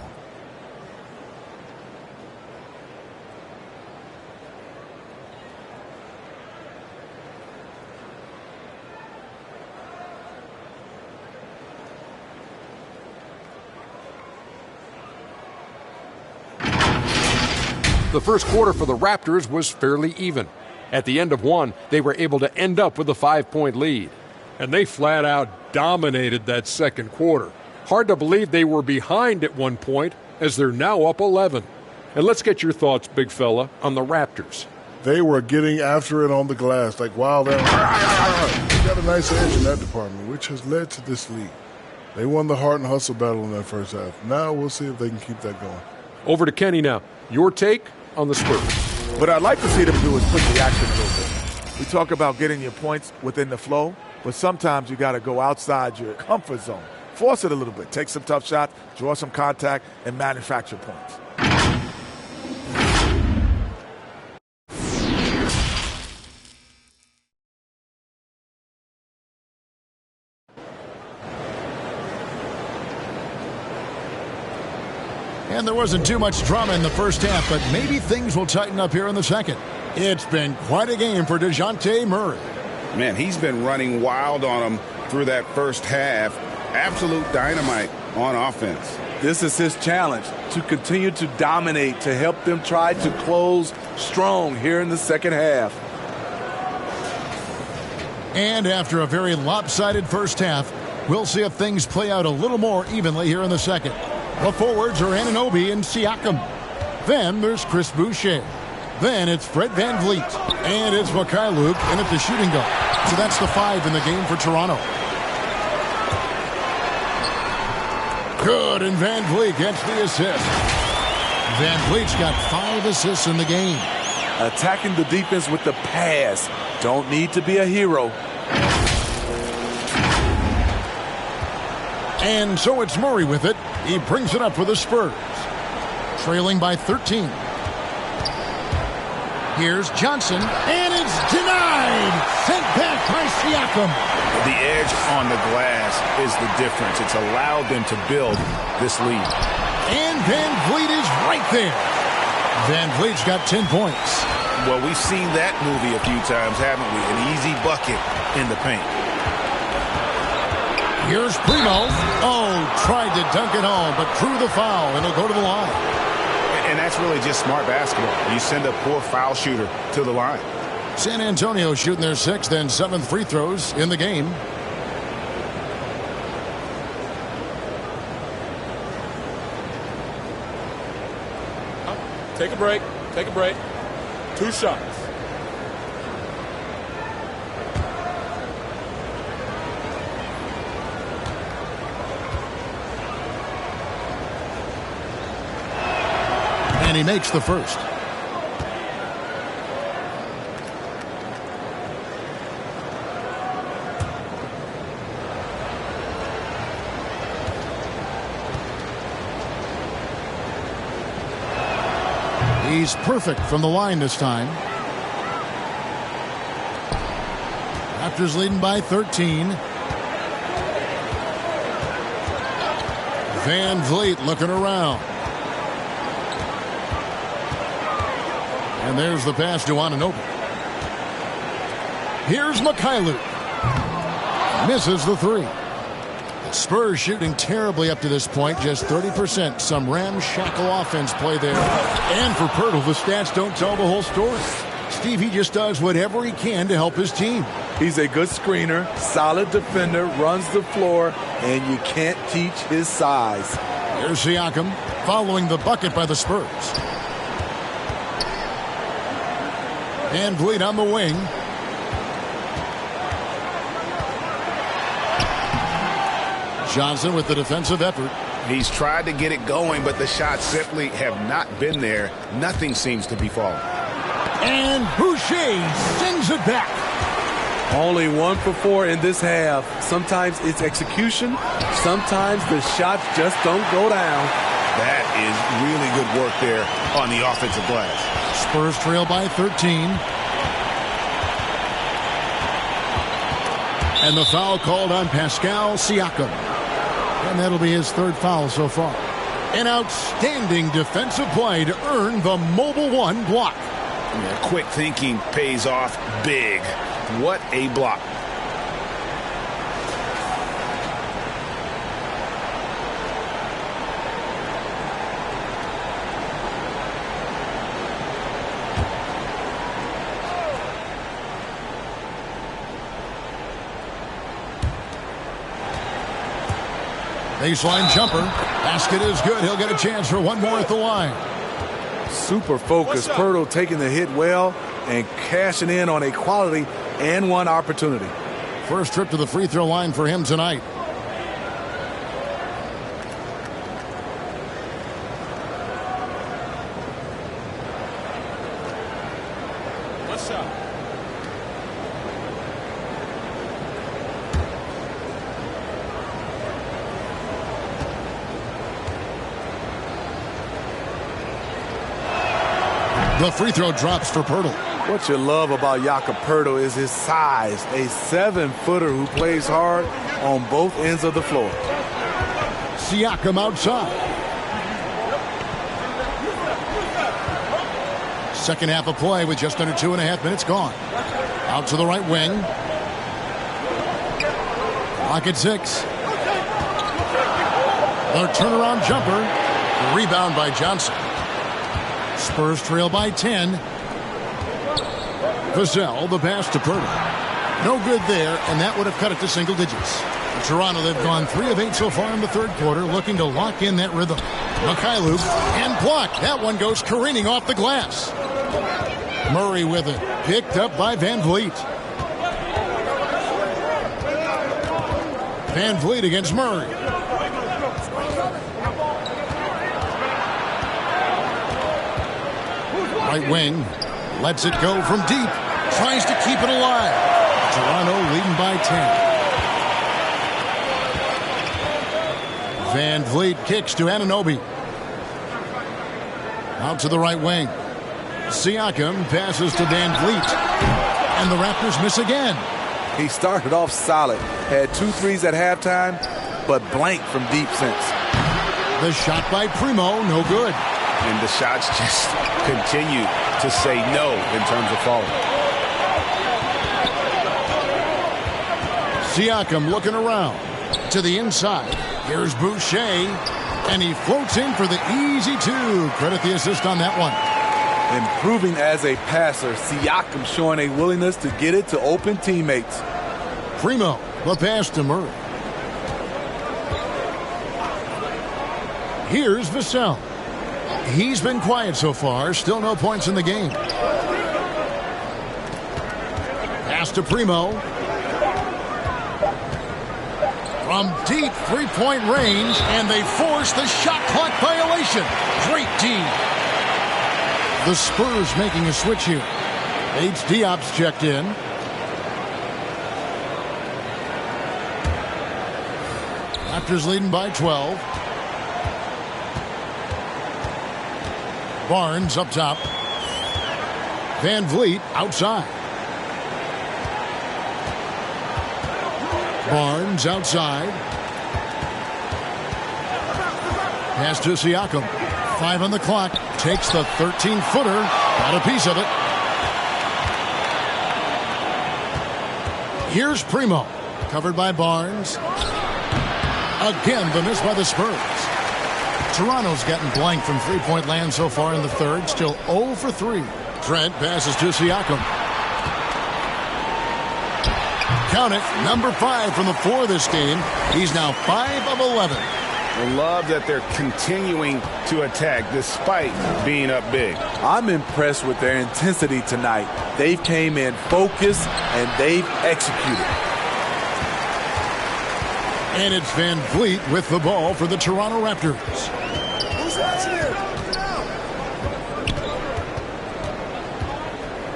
The first quarter for the Raptors was fairly even. At the end of one, they were able to end up with a 5-point lead. And they flat out dominated that second quarter. Hard to believe they were behind at one point, as they're now up 11. And let's get your thoughts, big fella, on the Raptors. They were getting after it on the glass, like wild. They got a nice edge in that department, which has led to this lead. They won the heart and hustle battle in that first half. Now we'll see if they can keep that going. Over to Kenny now. Your take on the Spurs. What I'd like to see them do is push the action a little bit. We talk about getting your points within the flow, but sometimes you got to go outside your comfort zone. Force it a little bit. Take some tough shots, draw some contact, and manufacture points. And there wasn't too much drama in the first half, but maybe things will tighten up here in the second. It's been quite a game for DeJounte Murray. Man, he's been running wild on him through that first half. Absolute dynamite on offense. This is his challenge, to continue to dominate, to help them try to close strong here in the second half. And after a very lopsided first half, we'll see if things play out a little more evenly here in the second. The forwards are Anunoby and Siakam. Then there's Chris Boucher. Then it's Fred Van Vliet. And it's Mikhailuk, and it's a shooting guard. So that's the 5 in the game for Toronto. Good, and Van Vliet gets the assist. Van Vliet's got 5 assists in the game. Attacking the defense with the pass. Don't need to be a hero. And so it's Murray with it. He brings it up for the Spurs. Trailing by 13. Here's Johnson, and it's denied. Sent back by Siakam. The edge on the glass is the difference. It's allowed them to build this lead. And Van Vliet is right there. Van Vliet's got 10 points. Well, we've seen that movie a few times, haven't we? An easy bucket in the paint. Here's Primo. Oh, tried to dunk it home, but drew the foul, and he'll go to the line. And that's really just smart basketball. You send a poor foul shooter to the line. San Antonio shooting their 6th and 7th free throws in the game. Take a break. Take a break. 2 shots. And he makes the first. He's perfect from the line this time. Raptors leading by 13. Van Vliet looking around. And there's the pass to Anunoby. Here's Mikhailuk. Misses the 3. The Spurs shooting terribly up to this point, just 30%. Some ramshackle offense play there. And for Poeltl, the stats don't tell the whole story. Steve, he just does whatever he can to help his team. He's a good screener, solid defender, runs the floor, and you can't teach his size. Here's Siakam following the bucket by the Spurs. Van Vliet on the wing. Johnson with the defensive effort. He's tried to get it going, but the shots simply have not been there. Nothing seems to be falling. And Boucher sends it back. Only 1 for 4 in this half. Sometimes it's execution. Sometimes the shots just don't go down. That is really good work there on the offensive glass. Spurs trail by 13. And the foul called on Pascal Siakam. And that'll be his 3rd foul so far. An outstanding defensive play to earn the mobile 1 block. Yeah, quick thinking pays off big. What a block. Baseline jumper. Basket is good. He'll get a chance for 1 more at the line. Super focused. Poeltl taking the hit well and cashing in on a quality and 1 opportunity. First trip to the free throw line for him tonight. What's up? The free throw drops for Poeltl. What you love about Jakob Poeltl is his size. A 7-footer who plays hard on both ends of the floor. Siakam outside. Second half of play with just under 2.5 minutes gone. Out to the right wing. Clock at 6. The turnaround jumper. Rebound by Johnson. Spurs trail by 10. Vassell, the pass to Poeltl. No good there, and that would have cut it to single digits. Toronto, they've gone 3 of 8 so far in the 3rd quarter, looking to lock in that rhythm. Mikhailuk, and blocked. That one goes careening off the glass. Murray with it, picked up by Van Vliet. Van Vliet against Murray. Right wing, lets it go from deep, tries to keep it alive. Toronto leading by 10. Van Vliet kicks to Anunoby. Out to the right wing. Siakam passes to Van Vliet. And the Raptors miss again. He started off solid. Had 2 threes at halftime, but blanked from deep since. The shot by Primo, no good. And the shots just continue to say no in terms of falling. Siakam looking around. To the inside. Here's Boucher. And he floats in for the easy 2. Credit the assist on that one. Improving as a passer, Siakam showing a willingness to get it to open teammates. Primo, the pass to Murray. Here's Vassell. He's been quiet so far. Still no points in the game. Pass to Primo. From deep three-point range, and they force the shot clock violation. Great D. The Spurs making a switch here. Diop's checked in. Raptors leading by 12. Barnes up top. Van Vliet outside. Barnes outside. Pass to Siakam. 5 on the clock. Takes the 13-footer. Got a piece of it. Here's Primo. Covered by Barnes. Again, the miss by the Spurs. Toronto's gotten blank from three-point land so far in the third. Still 0 for 3. Trent passes to Siakam. Count it, number 5 from the floor this game. He's now 5 of 11. I love that they're continuing to attack despite being up big. I'm impressed with their intensity tonight. They've came in focused and they've executed. And it's Van Vliet with the ball for the Toronto Raptors. Who's that here?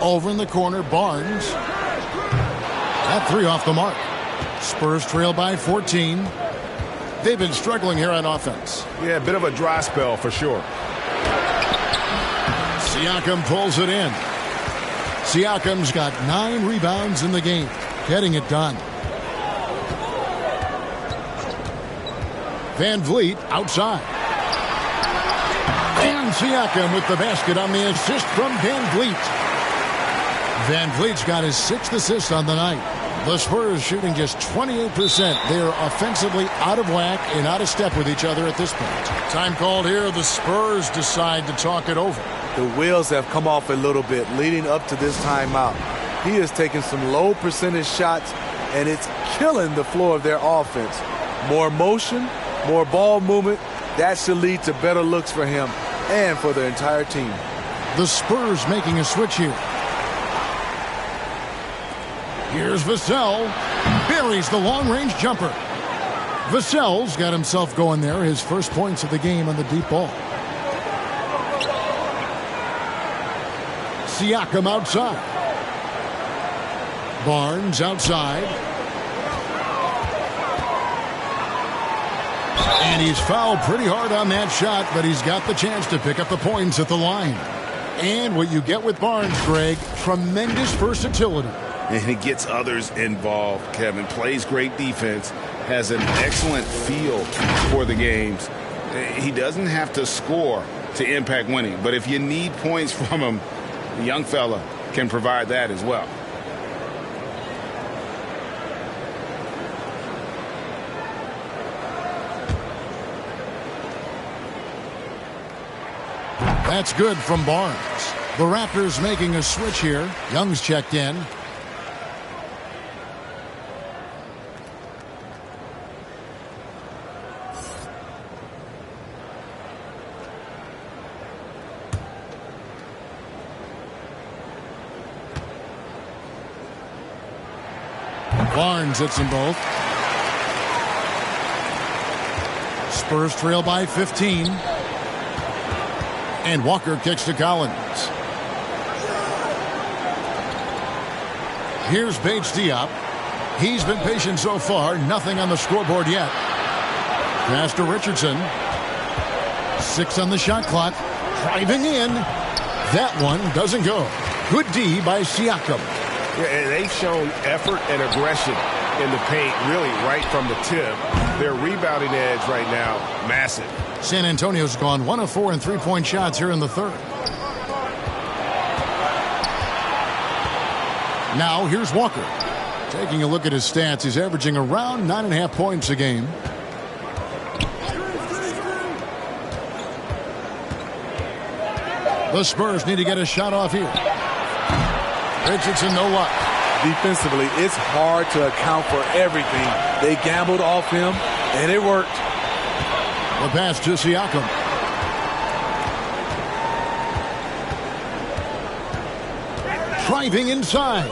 Over in the corner, Barnes. That 3 off the mark. Spurs trail by 14. They've been struggling here on offense. Yeah, a bit of a dry spell for sure. Siakam pulls it in. Siakam's got 9 rebounds in the game. Getting it done. Van Vliet outside. And Siakam with the basket on the assist from Van Vliet. Van Vliet's got his 6th assist on the night. The Spurs shooting just 28%. They are offensively out of whack and out of step with each other at this point. Time called here. The Spurs decide to talk it over. The wheels have come off a little bit leading up to this timeout. He has taken some low percentage shots, and it's killing the flow of their offense. More motion, more ball movement, that should lead to better looks for him and for the entire team. The Spurs making a switch here. Here's Vassell. Buries the long-range jumper. Vassell's got himself going there. His first points of the game on the deep ball. Siakam outside. Barnes outside. And he's fouled pretty hard on that shot, but he's got the chance to pick up the points at the line. And what you get with Barnes, Greg, tremendous versatility. And he gets others involved, Kevin. Plays great defense, has an excellent feel for the games. He doesn't have to score to impact winning, but if you need points from him, the young fella can provide that as well. That's good from Barnes. The Raptors making a switch here. Young's checked in. Barnes hits them both. Spurs trail by 15. And Walker kicks to Collins. Here's Diop. He's been patient so far. Nothing on the scoreboard yet. Pass to Richardson. 6 on the shot clock. Driving in. That one doesn't go. Good D by Siakam. Yeah, and they've shown effort and aggression in the paint, really right from the tip. Their rebounding edge right now, massive. San Antonio's gone 1 of 4 in three-point shots here in the third. Now here's Walker. Taking a look at his stats, he's averaging around 9.5 points a game. The Spurs need to get a shot off here. Richardson, no luck. Defensively, it's hard to account for everything. They gambled off him, and it worked. The pass to Siakam. Driving inside.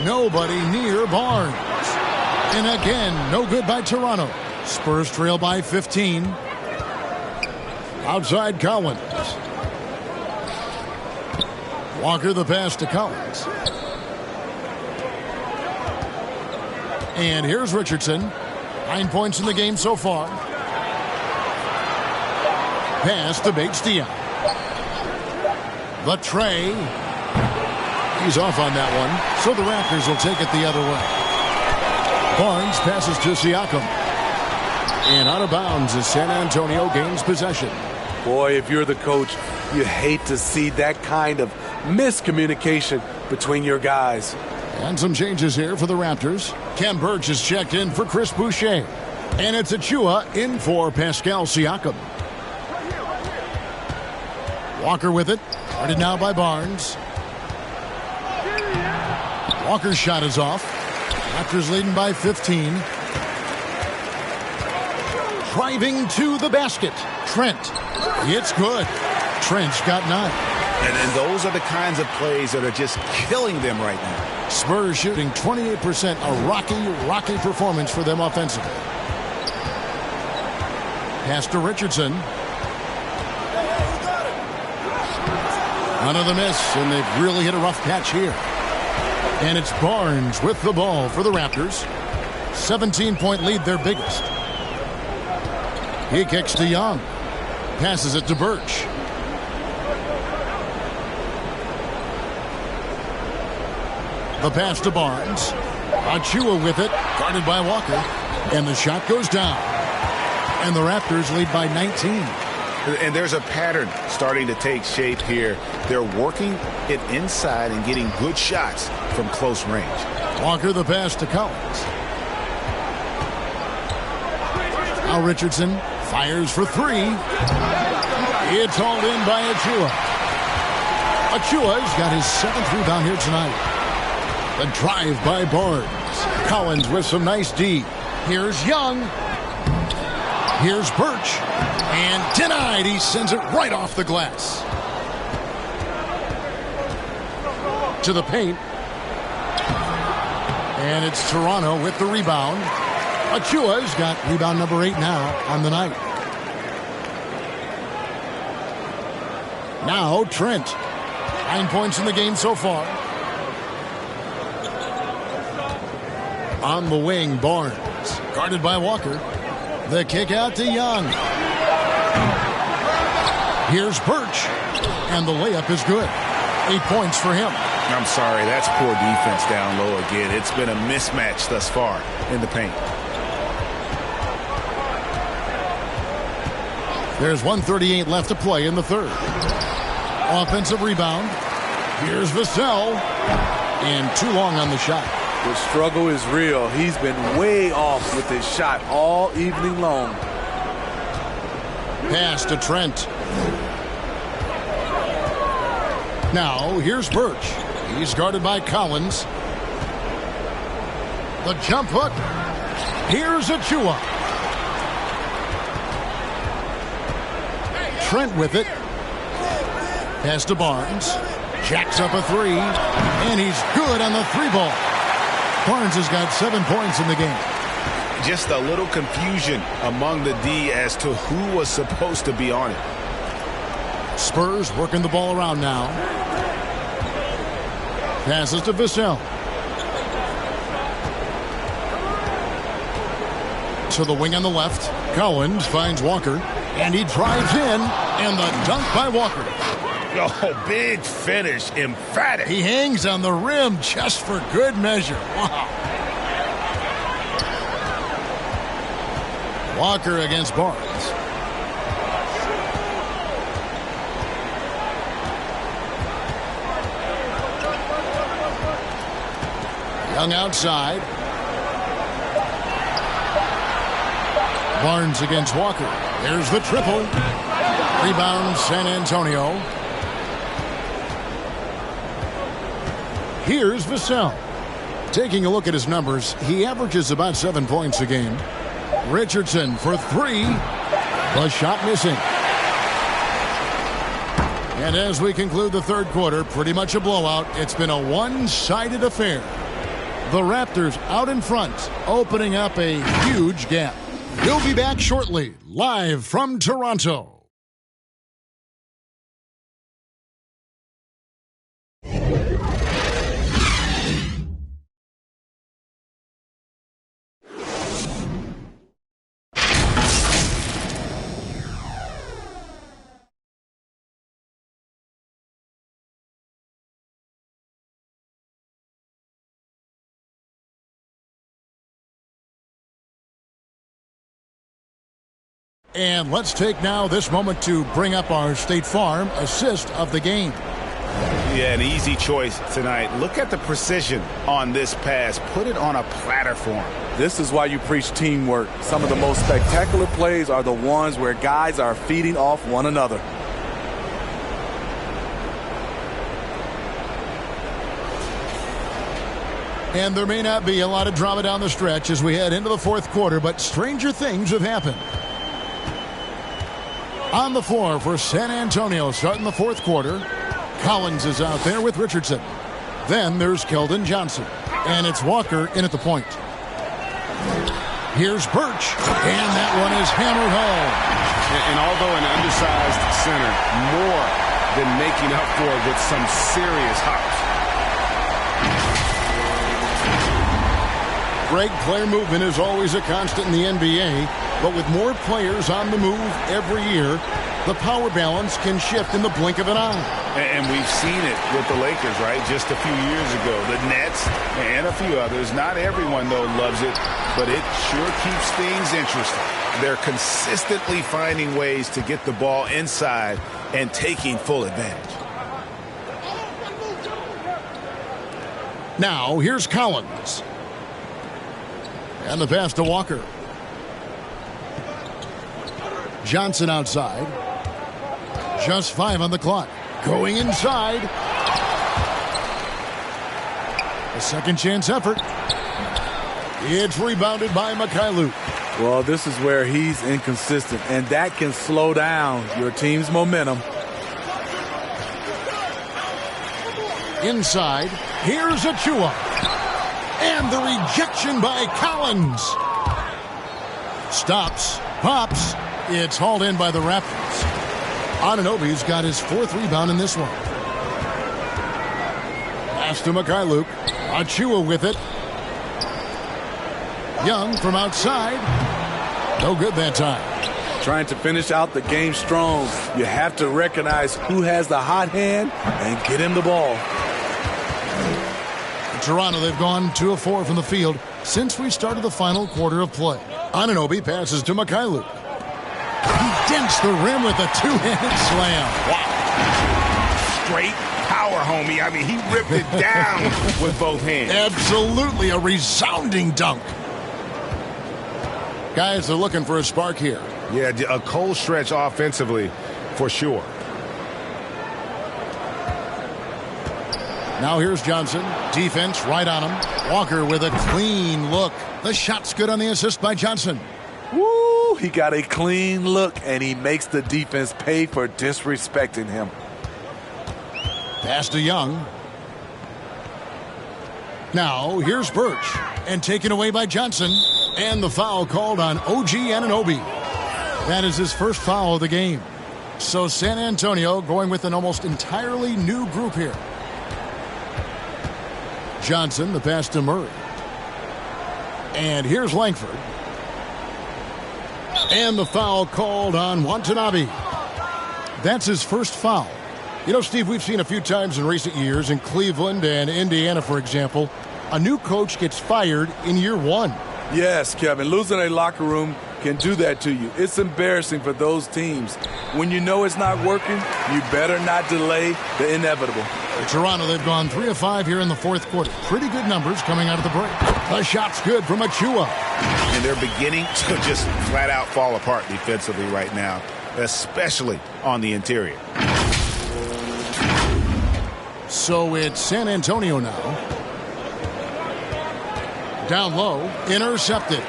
Nobody near Barnes. And again, no good by Toronto. Spurs trail by 15. Outside Collins. Walker the pass to Collins. And here's Richardson. 9 points in the game so far. Pass to Bates-Diop. The tray. He's off on that one, so the Raptors will take it the other way. Barnes passes to Siakam. And out of bounds as San Antonio gains possession. Boy, if you're the coach, you hate to see that kind of miscommunication between your guys. And some changes here for the Raptors. Ken Burch is checked in for Chris Boucher. And it's Achua in for Pascal Siakam. Walker with it. Guarded now by Barnes. Walker's shot is off. Raptors leading by 15. Driving to the basket. Trent. It's good. Trent's got 9. And those are the kinds of plays that are just killing them right now. Spurs shooting 28%. A rocky performance for them offensively. Pass to Richardson. Another miss, and they've really hit a rough patch here. And it's Barnes with the ball for the Raptors. 17-point lead, their biggest. He kicks to Young. Passes it to Birch. The pass to Barnes. Achua with it, guarded by Walker. And the shot goes down. And the Raptors lead by 19. And there's a pattern starting to take shape here. They're working it inside and getting good shots from close range. Walker the pass to Collins. Now Richardson fires for 3. It's hauled in by Achua. Achua's got his 7th rebound here tonight. The drive by Barnes. Collins with some nice D. Here's Young. Here's Birch. And denied. He sends it right off the glass. To the paint. And it's Toronto with the rebound. Achua's got rebound number 8 now on the night. Now Trent. 9 points in the game so far. On the wing, Barnes. Guarded by Walker. The kick out to Young. Here's Birch. And the layup is good. 8 points for him. I'm sorry, that's poor defense down low again. It's been a mismatch thus far in the paint. There's 1:38 left to play in the third. Offensive rebound. Here's Vassell. And too long on the shot. The struggle is real. He's been way off with his shot all evening long. Pass to Trent. Now, here's Birch. He's guarded by Collins. The jump hook. Here's Achua. Trent with it. Pass to Barnes. Jacks up a 3. And he's good on the 3-ball. Barnes has got 7 points in the game. Just a little confusion among the D as to who was supposed to be on it. Spurs working the ball around now. Passes to Vassell. To the wing on the left. Collins finds Walker, and he drives in, and the dunk by Walker. Oh, big finish, emphatic. He hangs on the rim just for good measure. Wow. Walker against Barnes. Young outside. Barnes against Walker. There's the triple. Rebound, San Antonio. Here's Vassell. Taking a look at his numbers, he averages about 7 points a game. Richardson for three. The shot missing. And as we conclude the third quarter, pretty much a blowout. It's been a one-sided affair. The Raptors out in front, opening up a huge gap. We'll be back shortly, live from Toronto. And let's take now this moment to bring up our State Farm assist of the game. Yeah, an easy choice tonight. Look at the precision on this pass. Put it on a platter for him. This is why you preach teamwork. Some of the most spectacular plays are the ones where guys are feeding off one another. And there may not be a lot of drama down the stretch as we head into the fourth quarter, but stranger things have happened. On the floor for San Antonio starting the fourth quarter. Collins is out there with Richardson. Then there's Keldon Johnson. And it's Walker in at the point. Here's Birch. And that one is hammered home. And although an undersized center, more than making up for it with some serious hops. Greg, player movement is always a constant in the NBA. But with more players on the move every year, the power balance can shift in the blink of an eye. And we've seen it with the Lakers, right? Just a few years ago. The Nets and a few others. Not everyone, though, loves it, but it sure keeps things interesting. They're consistently finding ways to get the ball inside and taking full advantage. Now, here's Collins. And the pass to Walker. Johnson outside. Just 5 on the clock. Going inside. A second chance effort. It's rebounded by Mikhailuk. Well, this is where he's inconsistent, and that can slow down your team's momentum. Inside. Here's Achua. And the rejection by Collins. Stops. Pops. It's hauled in by the Raptors. Anunoby's got his 4th rebound in this one. Pass to Mikhailuk. Achua with it. Young from outside. No good that time. Trying to finish out the game strong. You have to recognize who has the hot hand and get him the ball. In Toronto, they've gone 2 of 4 from the field since we started the final quarter of play. Anunoby passes to Mikhailuk. He dents the rim with a 2-handed slam. Wow. Straight power, homie. I mean, he ripped it down with both hands. Absolutely a resounding dunk. Guys are looking for a spark here. Yeah, a cold stretch offensively for sure. Now here's Johnson. Defense right on him. Walker with a clean look. The shot's good on the assist by Johnson. Woo! He got a clean look, and he makes the defense pay for disrespecting him. Pass to Young. Now here's Birch. And taken away by Johnson. And the foul called on OG Anunoby. That is his first foul of the game. So San Antonio going with an almost entirely new group here. Johnson, the pass to Murray. And here's Langford. And the foul called on Watanabe. That's his first foul. You know, Steve, we've seen a few times in recent years in Cleveland and Indiana, for example, a new coach gets fired in year one. Yes, Kevin, losing a locker room can do that to you. It's embarrassing for those teams. When you know it's not working, you better not delay the inevitable. For Toronto, they've gone 3 of 5 here in the fourth quarter. Pretty good numbers coming out of the break. The shot's good from Achua. And they're beginning to just flat out fall apart defensively right now, especially on the interior. So it's San Antonio now. Down low, intercepted.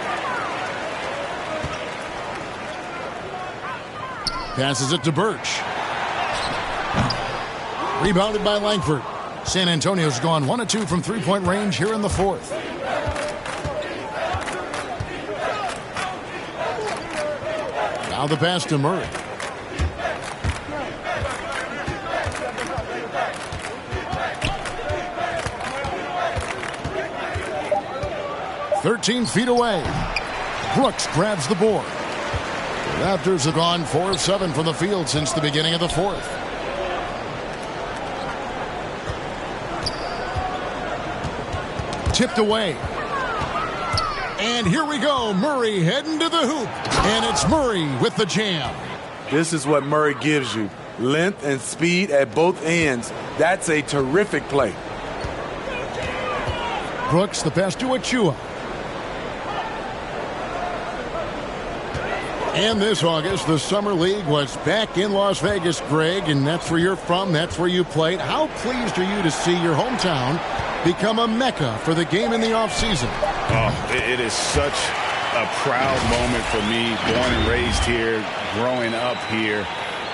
Passes it to Birch. Rebounded by Langford. San Antonio's gone 1 of 2 from three-point range here in the fourth. Now the pass to Murray. "13 feet away. Brooks grabs the board. The Raptors have gone 4 of 7 from the field since the beginning of the fourth. Tipped away. And here we go. Murray heading to the hoop. And it's Murray with the jam. This is what Murray gives you. Length and speed at both ends. That's a terrific play. Brooks, the pass to Achua. And this August, the Summer League was back in Las Vegas, Greg, and that's where you're from, that's where you played. How pleased are you to see your hometown become a mecca for the game in the offseason? Oh, it is such a proud moment for me, born and raised here, growing up here.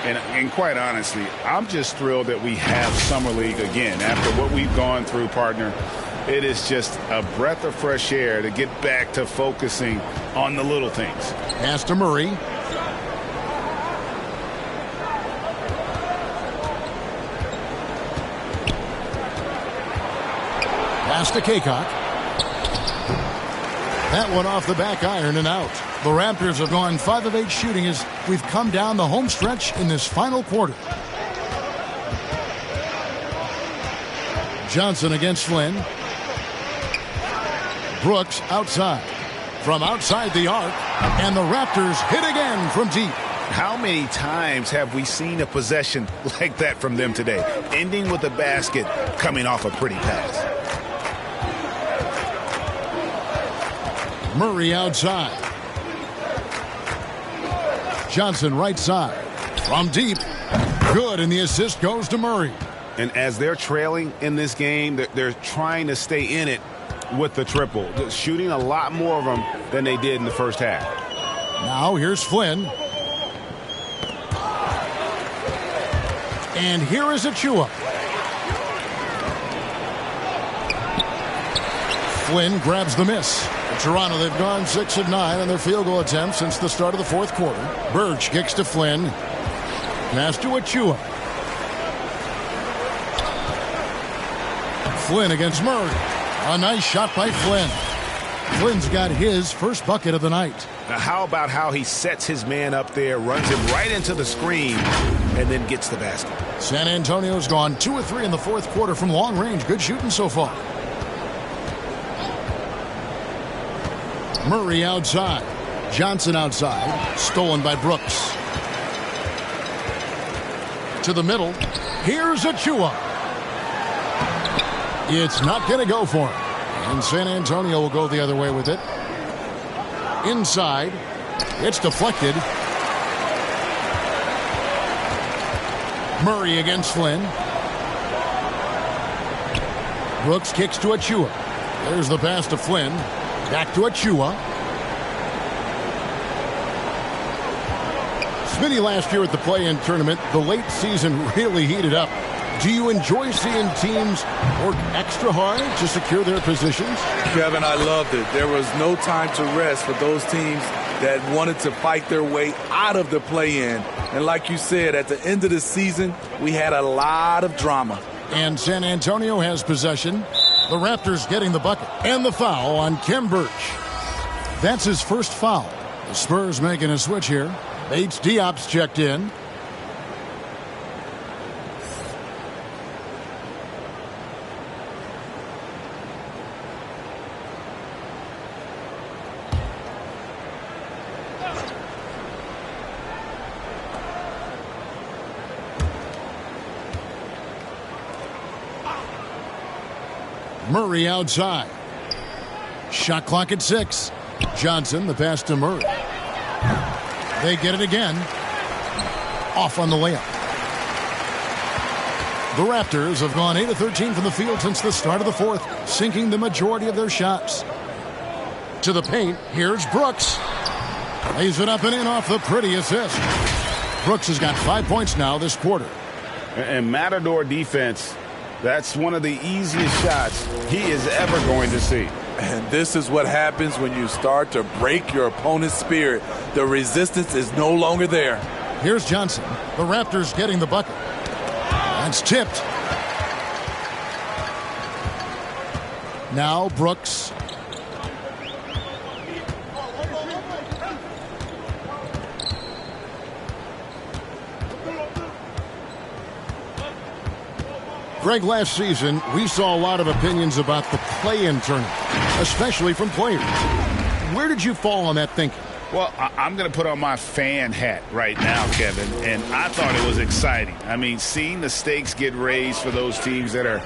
And quite honestly, I'm just thrilled that we have Summer League again. After what we've gone through, partner, it is just a breath of fresh air to get back to focusing on the little things. Pass to Murray. Pass to Kaycock. That one off the back iron and out. The Raptors have gone 5 of 8 shooting as we've come down the home stretch in this final quarter. Johnson against Flynn. Brooks outside. From outside the arc. And the Raptors hit again from deep. How many times have we seen a possession like that from them today? Ending with a basket, coming off a pretty pass. Murray outside. Johnson right side. From deep. Good, and the assist goes to Murray. And as they're trailing in this game, they're trying to stay in it with the triple. Shooting a lot more of them than they did in the first half. Now here's Flynn. And here is Achua. Flynn grabs the miss. Toronto, they've gone 6 of 9 on their field goal attempts since the start of the fourth quarter. Birch kicks to Flynn. Pass to Achua. Flynn against Murray. A nice shot by Flynn. Flynn's got his first bucket of the night. Now, how about how he sets his man up there, runs him right into the screen, and then gets the basket. San Antonio's gone 2 of 3 in the fourth quarter from long range. Good shooting so far. Murray outside. Johnson outside. Stolen by Brooks. To the middle. Here's Achua. It's not going to go for him. And San Antonio will go the other way with it. Inside. It's deflected. Murray against Flynn. Brooks kicks to Achua. There's the pass to Flynn. Back to Achua. Smitty last year at the play-in tournament, the late season really heated up. Do you enjoy seeing teams work extra hard to secure their positions? Kevin, I loved it. There was no time to rest for those teams that wanted to fight their way out of the play-in. And like you said, at the end of the season, we had a lot of drama. And San Antonio has possession. The Raptors getting the bucket. And the foul on Kem Birch. That's his first foul. The Spurs making a switch here. Diop's checked in. Murray outside. Shot clock at 6. Johnson, the pass to Murray. They get it again. Off on the layup. The Raptors have gone 8 of 13 from the field since the start of the fourth, sinking the majority of their shots. To the paint, here's Brooks. Lays it up and in off the pretty assist. Brooks has got 5 points now this quarter. And Matador defense, that's one of the easiest shots he is ever going to see. And this is what happens when you start to break your opponent's spirit. The resistance is no longer there. Here's Johnson. The Raptors getting the bucket. That's tipped. Now Brooks. Greg, last season, we saw a lot of opinions about the play-in tournament, especially from players. Where did you fall on that thinking? Well, I'm going to put on my fan hat right now, Kevin, and I thought it was exciting. I mean, seeing the stakes get raised for those teams that are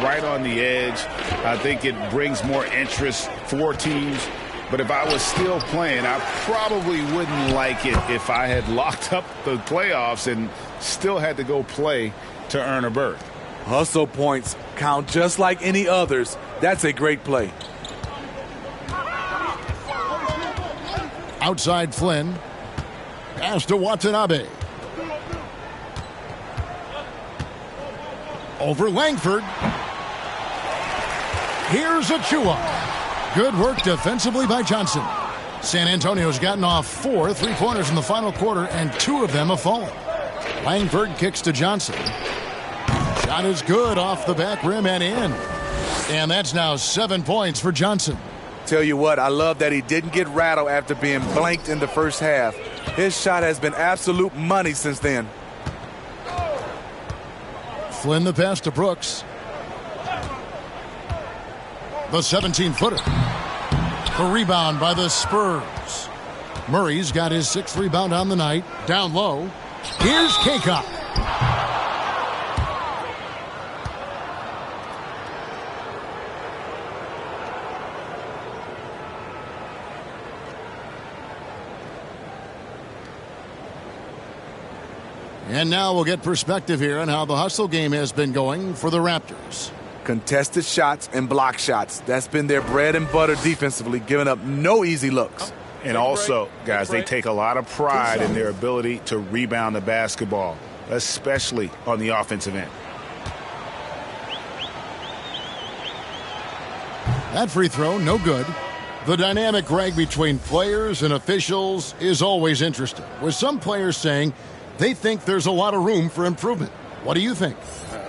right on the edge, I think it brings more interest for teams. But if I was still playing, I probably wouldn't like it if I had locked up the playoffs and still had to go play to earn a berth. Hustle points count just like any others. That's a great play. Outside Flynn. Pass to Watanabe. Over Langford. Here's Achua. Good work defensively by Johnson. San Antonio's gotten off 4 3-pointers in the final quarter, and 2 of them have fallen. Langford kicks to Johnson. Shot is good off the back rim and in. And that's now 7 points for Johnson. Tell you what, I love that he didn't get rattled after being blanked in the first half. His shot has been absolute money since then. Flynn the pass to Brooks. The 17-footer. The rebound by the Spurs. Murray's got his 6th rebound on the night. Down low. Here's Kaycock. And now we'll get perspective here on how the hustle game has been going for the Raptors. Contested shots and block shots. That's been their bread and butter defensively, giving up no easy looks. And also, guys, they take a lot of pride in their ability to rebound the basketball, especially on the offensive end. That free throw, no good. The dynamic, Greg, between players and officials is always interesting, with some players saying they think there's a lot of room for improvement. What do you think?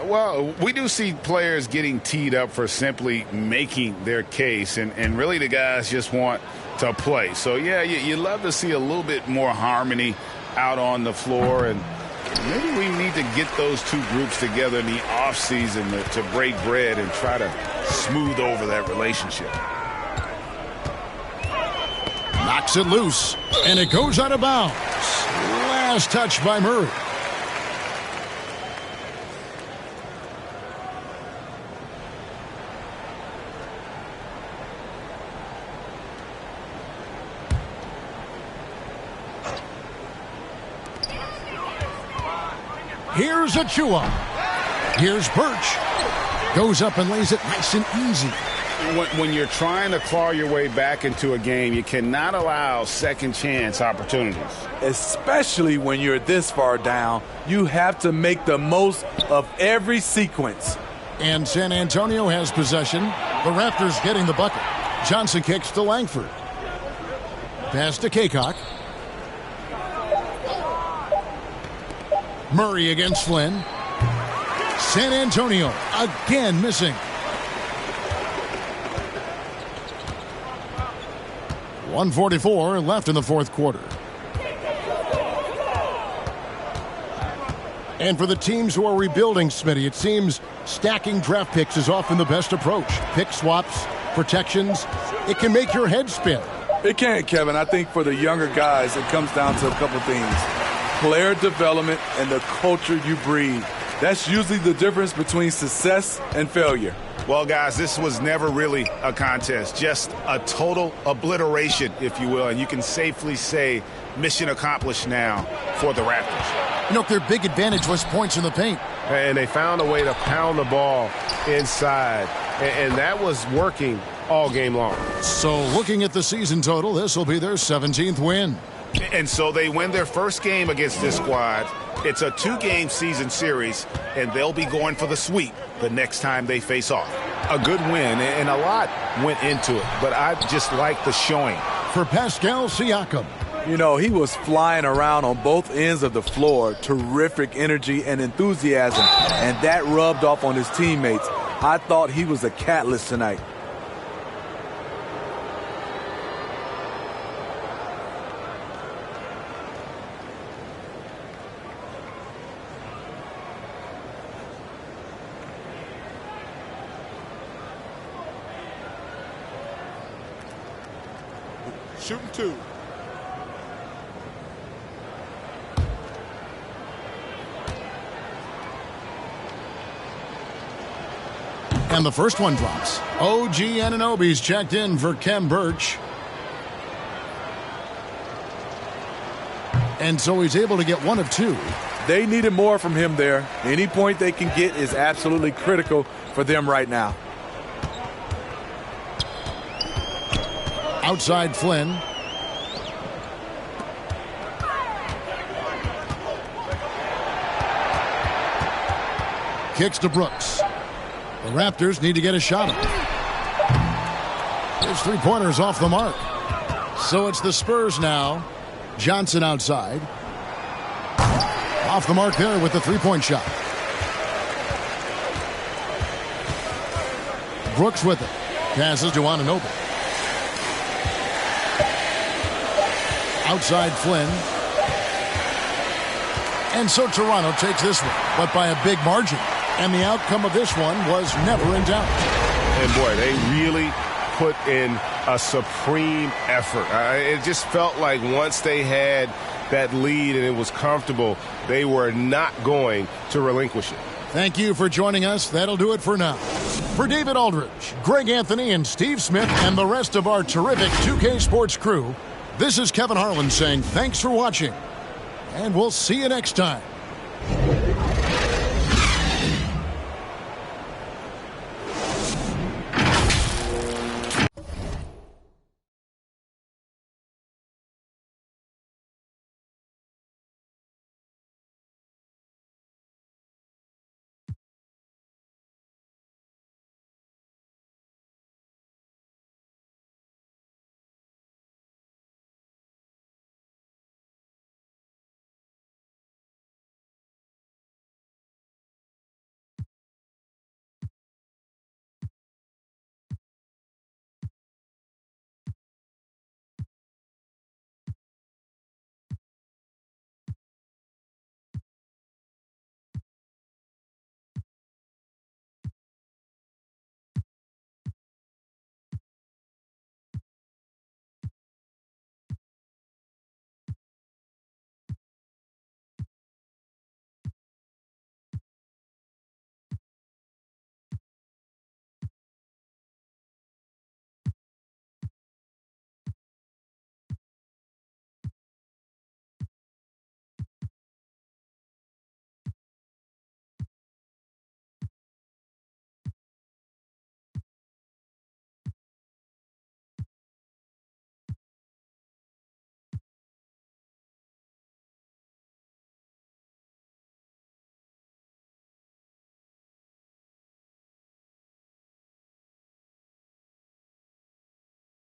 Well, we do see players getting teed up for simply making their case, and really the guys just want to play. So, yeah, you love to see a little bit more harmony out on the floor, and maybe we need to get those two groups together in the offseason to break bread and try to smooth over that relationship. Knocks it loose, and it goes out of bounds. Last touch by Murray. Here's Achua. Here's Birch. Goes up and lays it nice and easy. When you're trying to claw your way back into a game, you cannot allow second chance opportunities. Especially when you're this far down, you have to make the most of every sequence. And San Antonio has possession. The Raptors getting the bucket. Johnson kicks to Langford. Pass to Kaycock. Murray against Flynn. San Antonio again missing. 1:44 left in the fourth quarter. And for the teams who are rebuilding, Smitty, it seems stacking draft picks is often the best approach. Pick swaps, protections, it can make your head spin. It can, Kevin. I think for the younger guys, it comes down to a couple things. Player development and the culture you breed. That's usually the difference between success and failure. Well, guys, this was never really a contest, just a total obliteration, if you will. And you can safely say mission accomplished now for the Raptors. You know, their big advantage was points in the paint. And they found a way to pound the ball inside. And that was working all game long. So looking at the season total, this will be their 17th win. And so they win their first game against this squad. It's a 2-game season series, and they'll be going for the sweep the next time they face off. A good win, and a lot went into it, but I just like the showing. For Pascal Siakam. You know, he was flying around on both ends of the floor. Terrific energy and enthusiasm, and that rubbed off on his teammates. I thought he was a catalyst tonight. Shooting 2. And the first one drops. OG Anunoby's checked in for Kem Birch. And so he's able to get 1 of 2. They needed more from him there. Any point they can get is absolutely critical for them right now. Outside Flynn. Kicks to Brooks. The Raptors need to get a shot up. His three-pointer's off the mark. So it's the Spurs now. Johnson outside. Off the mark there with the three-point shot. Brooks with it. Passes to Anunoby. Outside Flynn. And so Toronto takes this one, but by a big margin. And the outcome of this one was never in doubt. And boy, they really put in a supreme effort. It just felt like once they had that lead and it was comfortable, they were not going to relinquish it. Thank you for joining us. That'll do it for now. For David Aldridge, Greg Anthony, and Steve Smith, and the rest of our terrific 2K Sports crew, this is Kevin Harlan saying thanks for watching, and we'll see you next time.